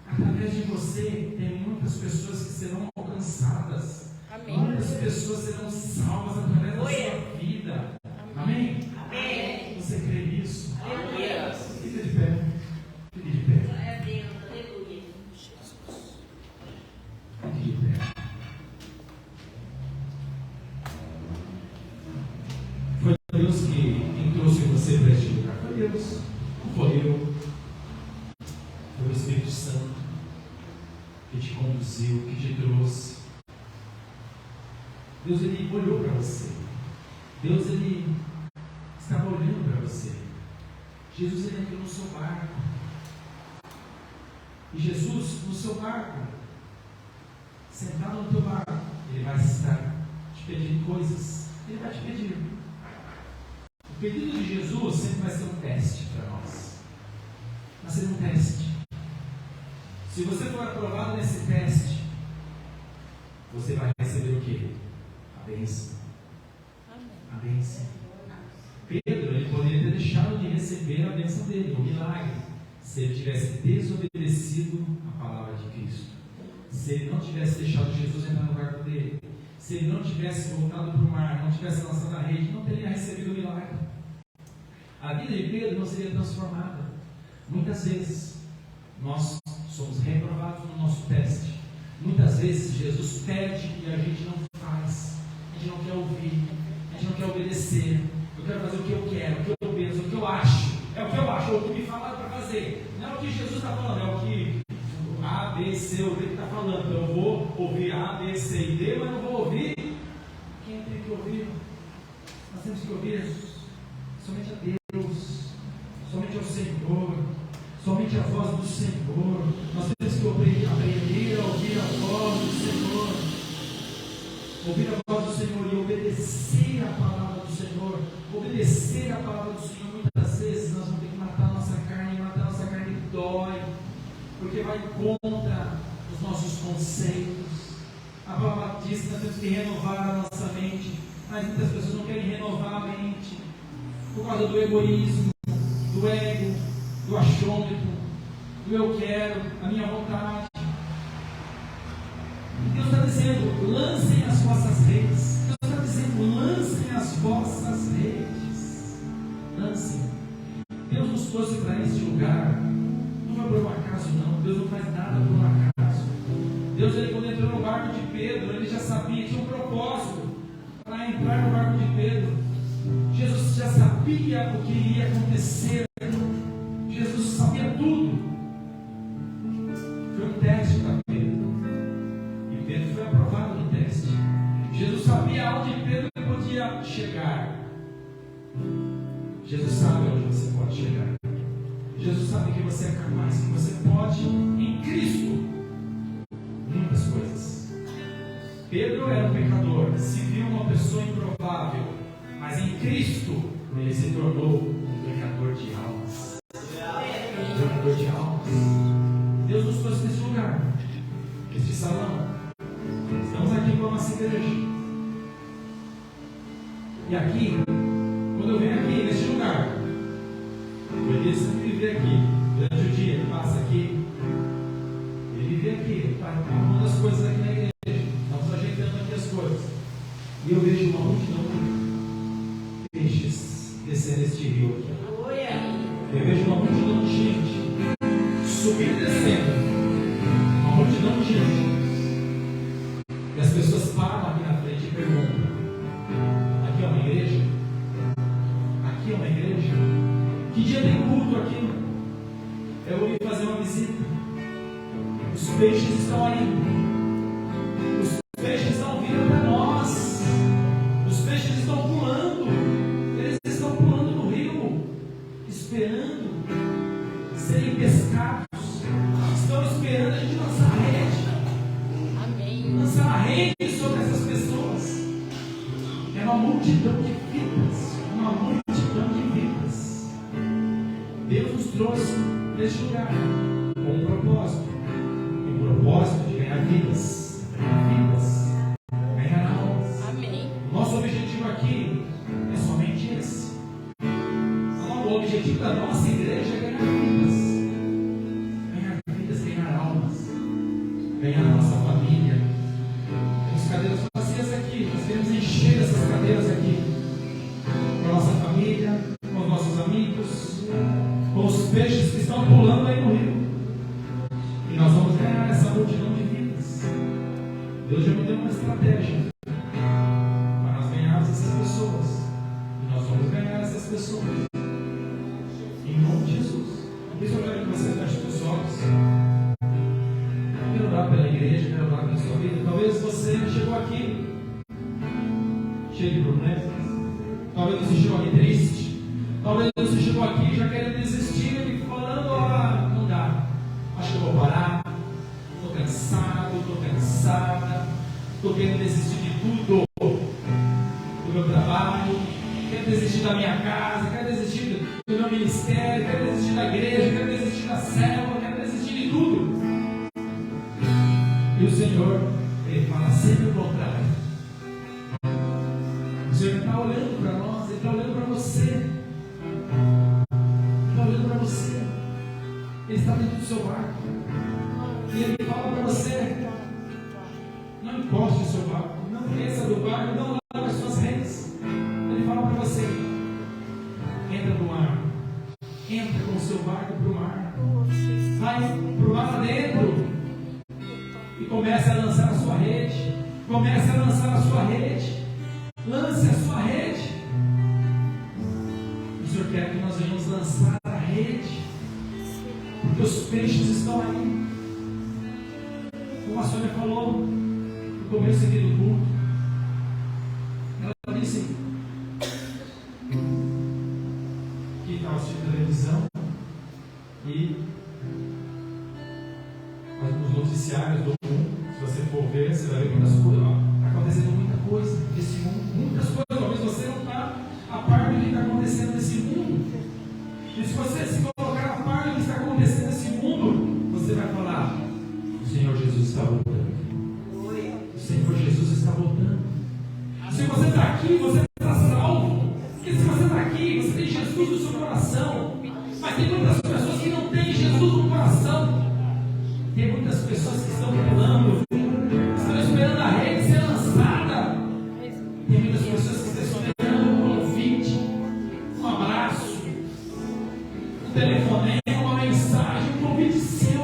Através de você, tem muitas pessoas que serão alcançadas. Amém. Muitas pessoas serão salvas através da sua vida. Amém? Amém. Você crê nisso? Aleluia. Fique de pé. Fique de pé. Glória a Deus. Aleluia. Fique de pé. Foi Deus quem trouxe você para este lugar. Foi Deus. Não foi eu. Foi o Espírito Santo que te conduziu, que te trouxe. Deus, Ele olhou para você. Deus, Ele estava olhando para você. Jesus, Ele entrou no seu barco. E Jesus, no seu barco, sentado no teu barco, Ele vai estar te pedindo coisas. Ele vai te pedir. O pedido de Jesus sempre vai ser um teste para nós. Vai ser um teste. Se você for aprovado nesse teste, você vai receber o quê? A bênção. A bênção. Pedro, ele poderia ter deixado de receber a bênção dele, o milagre, se ele tivesse desobedecido a palavra de Cristo. Se ele não tivesse deixado Jesus entrar no barco dele. Se ele não tivesse voltado para o mar, não tivesse lançado a rede, não teria recebido o milagre. A vida de Pedro não seria transformada. Muitas vezes, nós somos reprovados no nosso teste. Muitas vezes Jesus pede e a gente não faz. A gente não quer ouvir. A gente não quer obedecer. Eu quero fazer o que eu quero, o que eu penso, o que eu acho. É o que eu acho, é o que me falaram para fazer. Não é o que Jesus está falando, é o que A, B, C, o D está falando. Então eu vou ouvir A, B, C e D, mas não vou ouvir quem tem que ouvir. Nós temos que ouvir somente a Deus, somente ao Senhor. Somente a voz do Senhor. Nós temos que aprender a ouvir a voz do Senhor. Ouvir a voz do Senhor e obedecer a palavra do Senhor. Obedecer a palavra do Senhor. Muitas vezes nós vamos ter que matar a nossa carne. E matar a nossa carne dói, porque vai contra os nossos conceitos. A palavra diz que nós temos que renovar a nossa mente. Mas muitas pessoas não querem renovar a mente por causa do egoísmo, do ego, do achômetro, do eu quero, a minha vontade. Deus está dizendo, lancem as vossas redes. Deus está dizendo, lancem as vossas redes. Lancem. Deus nos trouxe para este lugar. Não foi por um acaso, não. Deus não faz nada por um acaso. Deus, ele, quando entrou no barco de Pedro, ele já sabia, tinha um propósito para entrar no barco de Pedro. Jesus já sabia o que iria acontecer. Jesus sabia tudo. Foi um teste para Pedro. E Pedro foi aprovado no teste. Jesus sabia aonde Pedro podia chegar. Jesus sabe onde você pode chegar. Jesus sabe que você é capaz, que você pode, em Cristo, muitas coisas. Pedro era um pecador, se viu uma pessoa improvável, mas em Cristo ele se tornou um pecador de almas. Pecador de almas. Deus nos trouxe nesse lugar, neste salão. Estamos aqui com a nossa igreja. E aqui, quando eu venho aqui, neste lugar, o Elias sempre vive aqui. Durante o dia, ele passa aqui. Ele vive aqui, ele está arrumando as coisas aqui na igreja. Estamos ajeitando aqui as coisas. E eu vejo uma multidão de peixes descendo este rio aqui. Eu vejo uma multidão de gente subindo e descendo. Uma multidão de gente. E as pessoas param aqui na frente e perguntam: aqui é uma igreja? Aqui é uma igreja? Que dia tem culto aqui? Eu vou vir fazer uma visita. Os peixes estão ali. Os peixes estão vindo para nós. Os peixes estão pulando. Eles estão pulando no rio, esperando serem pescados. Estão esperando a gente lançar a rede. Amém. Lançar a rede sobre essas pessoas. É uma multidão de vidas. Uma multidão de vidas. Deus nos trouxe neste lugar com um propósito. E o propósito de ganhar vidas. Ganhar almas. Amém. Nosso objetivo aqui é somente esse. O objetivo da nossa igreja é ganhar vidas. Ganhar almas. Ganhar a nossa família. Temos cadeiras vazias aqui. Nós queremos encher essas cadeiras aqui. Com a nossa família, com os nossos amigos, com os peixes que estão pulando aí no rio. E nós vamos ganhar essa multidão de vidas. Deus já me deu uma estratégia para nós ganharmos essas pessoas. E nós vamos ganhar essas pessoas. Em nome de Jesus. Por isso eu quero que você feche os seus olhos. Quero orar pela igreja, quero orar pela sua vida. Talvez você chegou aqui cheio de problemas. Talvez você chegou aqui triste. Talvez você chegou aqui já querendo desistir e falando: ah, não dá. Acho que eu vou parar. Estou cansado, estou cansada. Estou querendo desistir de tudo. Do meu trabalho. Quero desistir da minha casa. Quero desistir do meu ministério. Quero desistir da igreja. Quero desistir da célula. Quero desistir de tudo. E o Senhor, Ele fala sempre o contrário. O Senhor está olhando para nós. Ele está olhando para você. Ele está olhando para você. Ele está dentro do seu barco. E Ele fala para você: não encoste o seu barco. Não desça do barco. Não lave as suas redes. Ele fala para você: entra no mar. Entra com o seu barco para o mar. Vai para o mar adentro. E comece a lançar a sua rede. Comece a lançar a sua rede. Lance a sua rede. O Senhor quer que nós venhamos lançar a rede. Porque os peixes estão aí. Como a Sônia falou no começo aqui do culto. Ela disse que estava assistindo televisão e os noticiários do mundo, se você for ver, você vai ver muitas coisas. Está acontecendo muita coisa nesse mundo. Muitas coisas. Talvez você não está a par do que está acontecendo nesse mundo. E se você se colocar a par do que está acontecendo nesse mundo, você vai falar: o Senhor Jesus está voltando. O Senhor Jesus está voltando. Se você está aqui, você está salvo. Porque se você está aqui, você tem Jesus no seu coração. Mas tem muitas pessoas que não têm Jesus no coração. Tem muitas pessoas que estão pulando, estão esperando a rede ser lançada. Tem muitas pessoas que estão esperando um convite, um abraço, um telefonema, uma mensagem, um convite seu.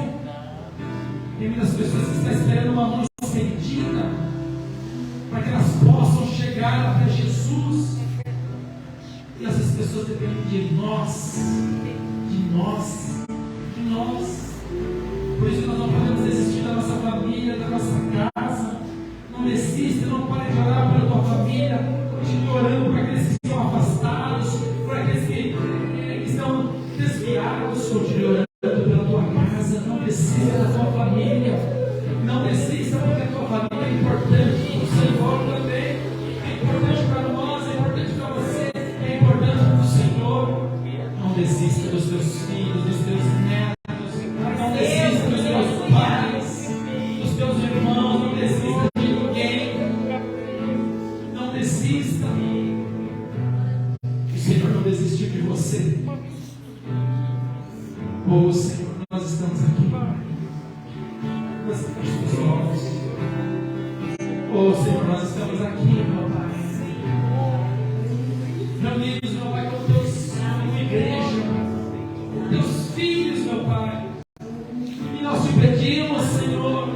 Tem muitas pessoas que estão esperando uma mão estendida para que elas possam chegar até Jesus. E essas pessoas dependem de nós, de nós, de nós. Por isso nós não podemos desistir da nossa família, da nossa casa. Não desista, não pare de orar pela tua família. Continue orando por aqueles que estão afastados, por aqueles que estão desviados. Continue orando pela tua casa. Não desista da tua família. Não desista, porque a tua família é importante para o Senhor também. É importante para nós, é importante para você, é importante para o Senhor. Não desista dos teus filhos, dos teus netos. Não desista dos teus pais, dos teus irmãos. Não desista de ninguém. Não desista. O Senhor não desistiu de você. Oh Senhor, nós estamos aqui. Você fecha os olhos. Oh Senhor, nós estamos aqui, meu Pai. Reunidos, meu Pai, com teus como igreja, com teus filhos, meu Pai. E nós te pedimos, Senhor,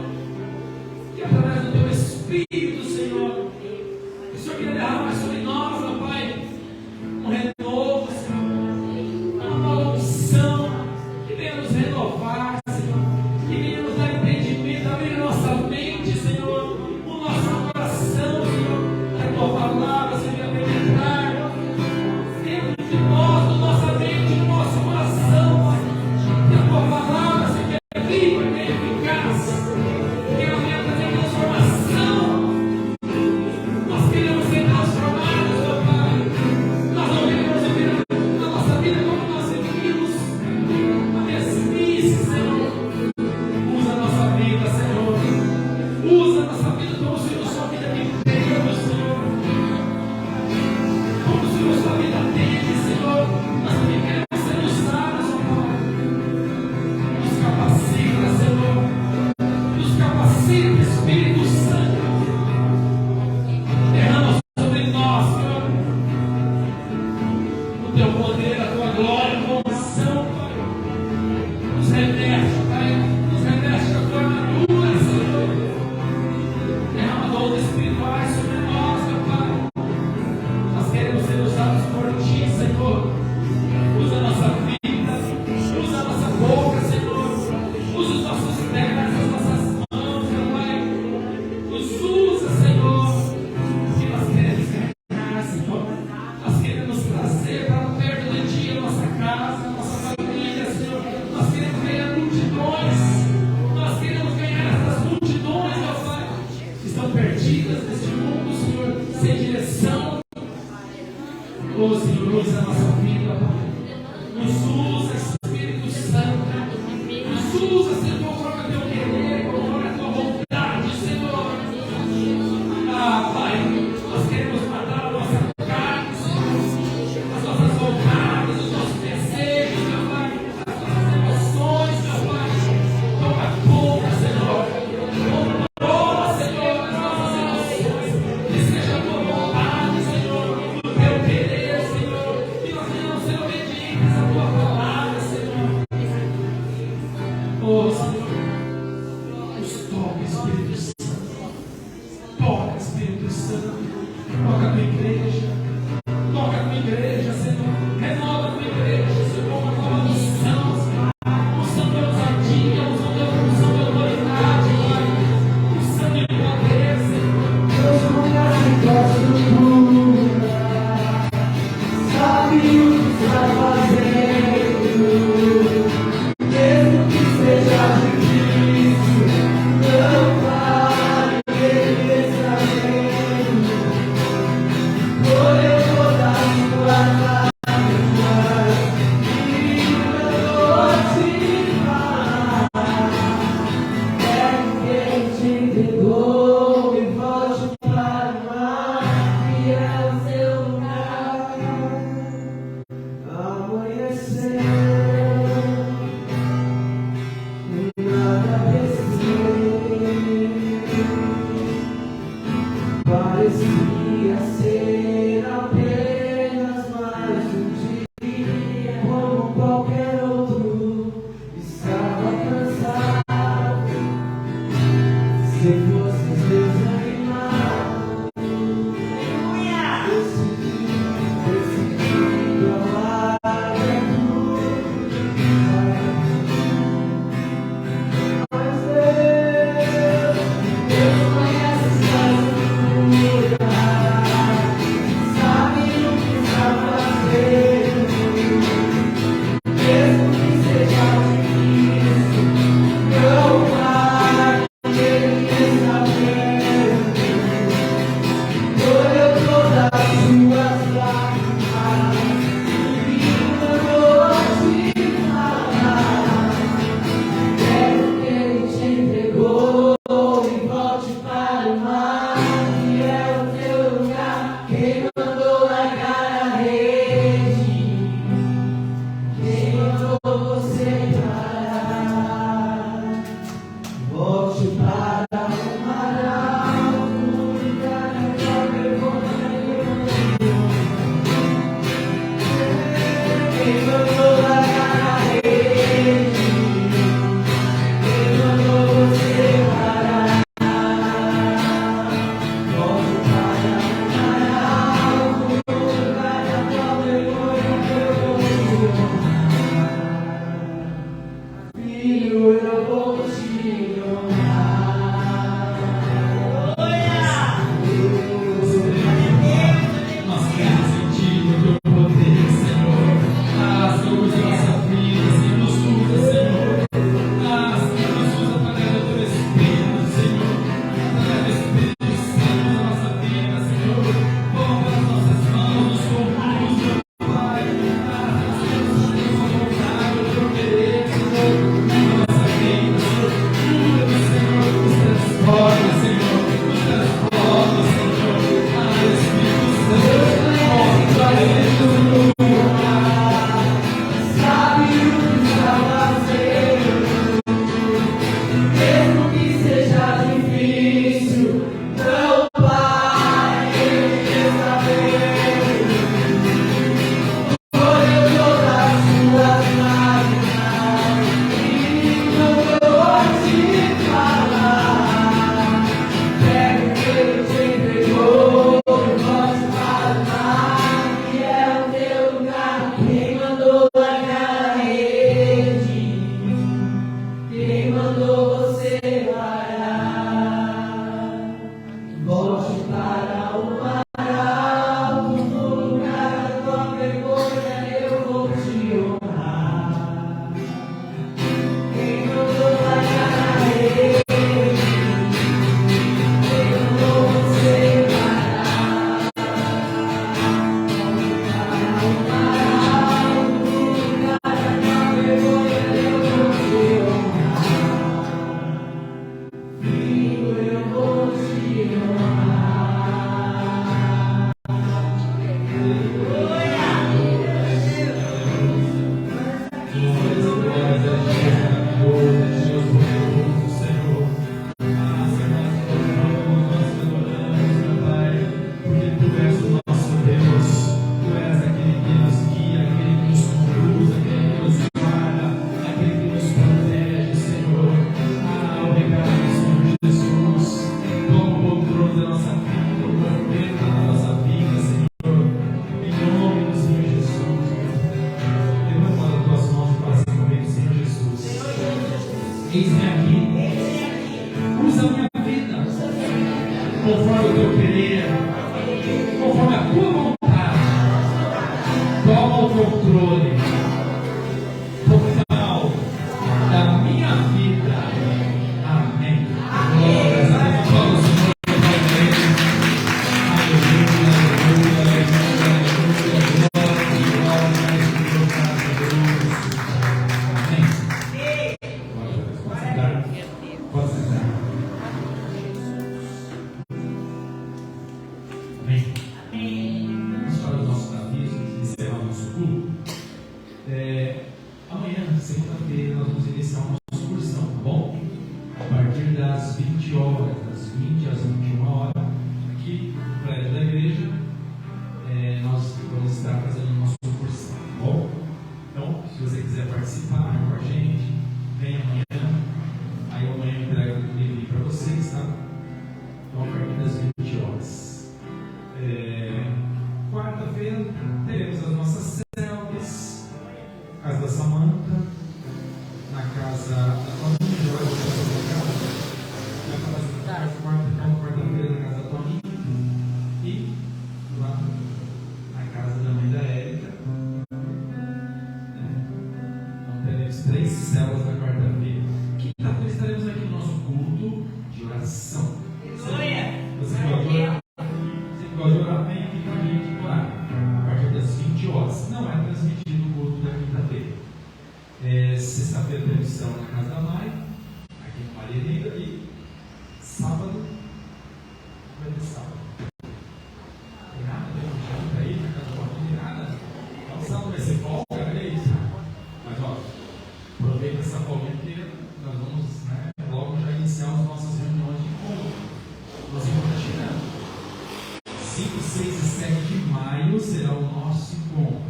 que através do teu Espírito, Senhor, o Senhor queira derramar sobre nós, meu Pai, um renovo, Senhor, uma nova unção, que venha nos renovar, Senhor, que venha nos dar entendimento, abrir a nossa mente, Senhor, o nosso coração, Senhor, que a tua palavra se venha penetrar dentro de nós, na nossa mente, no nosso coração, Pai, que a tua palavra se viva e eficaz, que ela venha trazer transformação vida, toma o Senhor a sua vida inteira, Senhor. Toma o Senhor a sua vida dele, Senhor. Nós também queremos ser usados, Pai. Nos capacita, Senhor. Nos capacita, Espírito Santo. Derrama sobre nós, Senhor, o teu poder, a tua glória, a tua unção, Pai. Nos reveste, Pai. Nos reveste a tua armadura, Senhor. Derrama dons espirituais sobre nós, meu Pai. Nós queremos ser usados por ti, Senhor. Usa a nossa vida, usa a nossa boca, Senhor. Usa os nossos pés, as nossas mãos, meu Pai. Nos usa, Senhor. Que nós queremos ganhar, Senhor. Nós queremos trazer para perto de ti a nossa casa, a nossa família, Senhor. Nós queremos ganhar multidões. Nós queremos ganhar essas multidões, meu Pai, que estão perdidas neste mundo, Senhor, sem direção. Oh, Senhor, usa a nossa vida, Pai. Nos usa, Espírito Santo. Nos usa, Senhor, conforme o teu querer, conforme a tua vontade, Senhor. Ah, Pai, nós queremos matar a nossa carne, Senhor. As nossas vontades, os nossos desejos, meu Pai. As nossas emoções, meu Pai. Toma conta, Senhor. Controla, Senhor, as nossas emoções. Que seja a tua vontade, Senhor. O teu querer, Senhor. Que nós venhamos ser obedientes à tua palavra, Senhor. Oh, Senhor, nos toca, Espírito Santo. Toca, Espírito Santo. Toca a tua igreja. Toca a tua igreja, Senhor. Renova a tua igreja, Senhor. Uma nova unção, unção de ousadia, unção de autoridade, Pai. Unção de poder, Senhor. Deus conhece a estrutura, sabe o que está fazendo, mesmo que seja difícil, não pare, Ele está vendo. Colheu toda a sua lágrima e mandou te falar. Quem te entregou e volte para o mar, que é o seu lugar. Amanheceu e nada desceu. Parecia ser apenas mais dia, como qualquer outro. Estava cansado. Se fosse desanimado, decidi amar é tudo. Mas Deus conhece a estrutura, sabe o que está fazendo, mesmo que seja difícil, não pare, Ele está vendo. Colheu todas as suas lágrimas e mandou te falar. Quero que Ele te entregou e volte para o mar, que é o teu lugar. Quem mandou largar a rede? Quem mandou você parar? Volte para o mar alto, lugar que a vergonha quem mandou largar a rede? Quem mandou você parar? conforme o teu querer, conforme a tua vontade. Toma o controle total da minha vida. Amém. Glórias a Deus. Fala o Senhor da tua igreja. Aleluia, aleluia, aleluia, glória, glória, glória. Amém. Pode sentar. Amém. Vamos para os nossos avisos e encerrar o nosso culto. Amanhã, segunda-feira, nós vamos iniciar uma nossa excursão, tá bom? A partir das 20 horas, das 20 às 21 horas, aqui no prédio da igreja, nós vamos estar fazendo a nossa excursão, tá bom? Então, se você quiser participar com a gente, vem amanhã. Aí amanhã eu entrego o livro para vocês, tá? Então, a partir das 20 horas. Quarta-feira teremos as nossas células, casa da Samanta, na casa da Toninha, já vai voltar a sua casa, quarta-feira na casa da Toninha e lá na casa da mãe da Érica. Então teremos 3 células na quarta-feira. Quinta-feira estaremos aqui no nosso culto de oração. Você pode orar bem aqui com a gente orar. A partir das 20 horas. Não é transmitido o culto da quinta-feira. Sexta-feira tem missão na casa da mãe, aqui no Maria Linda, e sábado vai ter sábado. Tem nada, tem um jantar aí na casa da mãe, não tem nada. Então sábado vai ser folga, é isso. Mas ó, aproveita essa folga inteira, nós vamos logo já iniciar as nossas reuniões de encontro. Nós vamos tirando. 5, 6 e 7 de maio será o nosso encontro,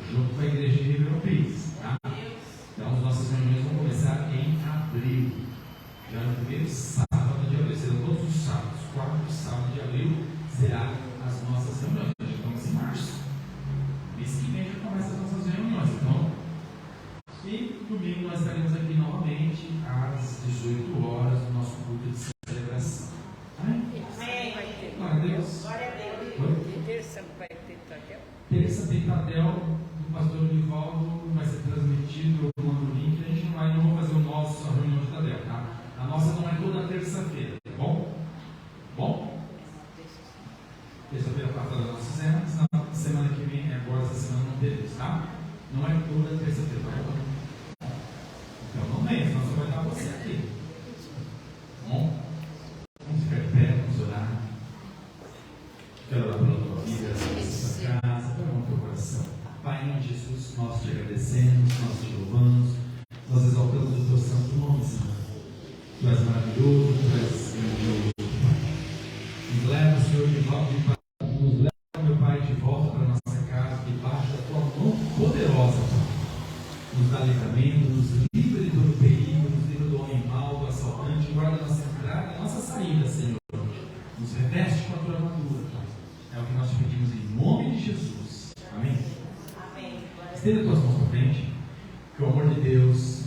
junto com a igreja de Ribeirão Pires, tá? Então, as nossas reuniões vão começar em abril, já no primeiro sábado de abril, serão todos os sábados, 4 sábados de abril, será as nossas reuniões. Já estamos em março, mês que vem já começa as nossas reuniões, então, e domingo nós estaremos aqui novamente às 18 horas no nosso culto de celebração. Amém? Glória a Deus. Terça vai ter Tadel? Terça tem Tadel do pastor Nivaldo, vai ser transmitido, eu mando o link. A gente não vai fazer a reunião de Tadel, tá? A nossa não é toda terça-feira, tá bom? Bom? Terça-feira para das nossas cenas, na semana que vem, agora essa semana não teremos, tá? Não é toda terça-feira, tá bom? Então não vem, senão só vai estar você aqui. Tá bom? Vamos ficar de pé, vamos orar. Quero orar pela tua vida, pela sua casa, pelo teu coração. Pai, em nome de Jesus, nós te agradecemos, nós te louvamos, nós exaltamos o teu santo nome, Senhor. Tu és maravilhoso, tu és grandioso, Pai. Nos leva, Senhor, de volta, nos leva, meu Pai, de volta para a nossa casa, debaixo da tua mão poderosa, Pai. Nos dá livramento, nos livra de todo perigo, nos livra do homem mau, do assaltante, guarda a nossa entrada e a nossa saída, Senhor. Nos reveste com a tua armadura, Pai. É o que nós te pedimos em nome de Jesus. Amém? Amém. Estenda tuas mãos para frente. Que o amor de Deus,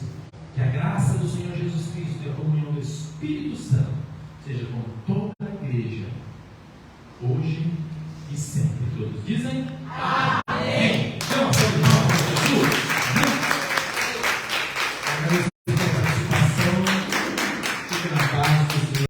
que a graça do Senhor Jesus Cristo e a comunhão do Espírito Santo seja com toda a igreja, hoje e sempre. Todos dizem amém.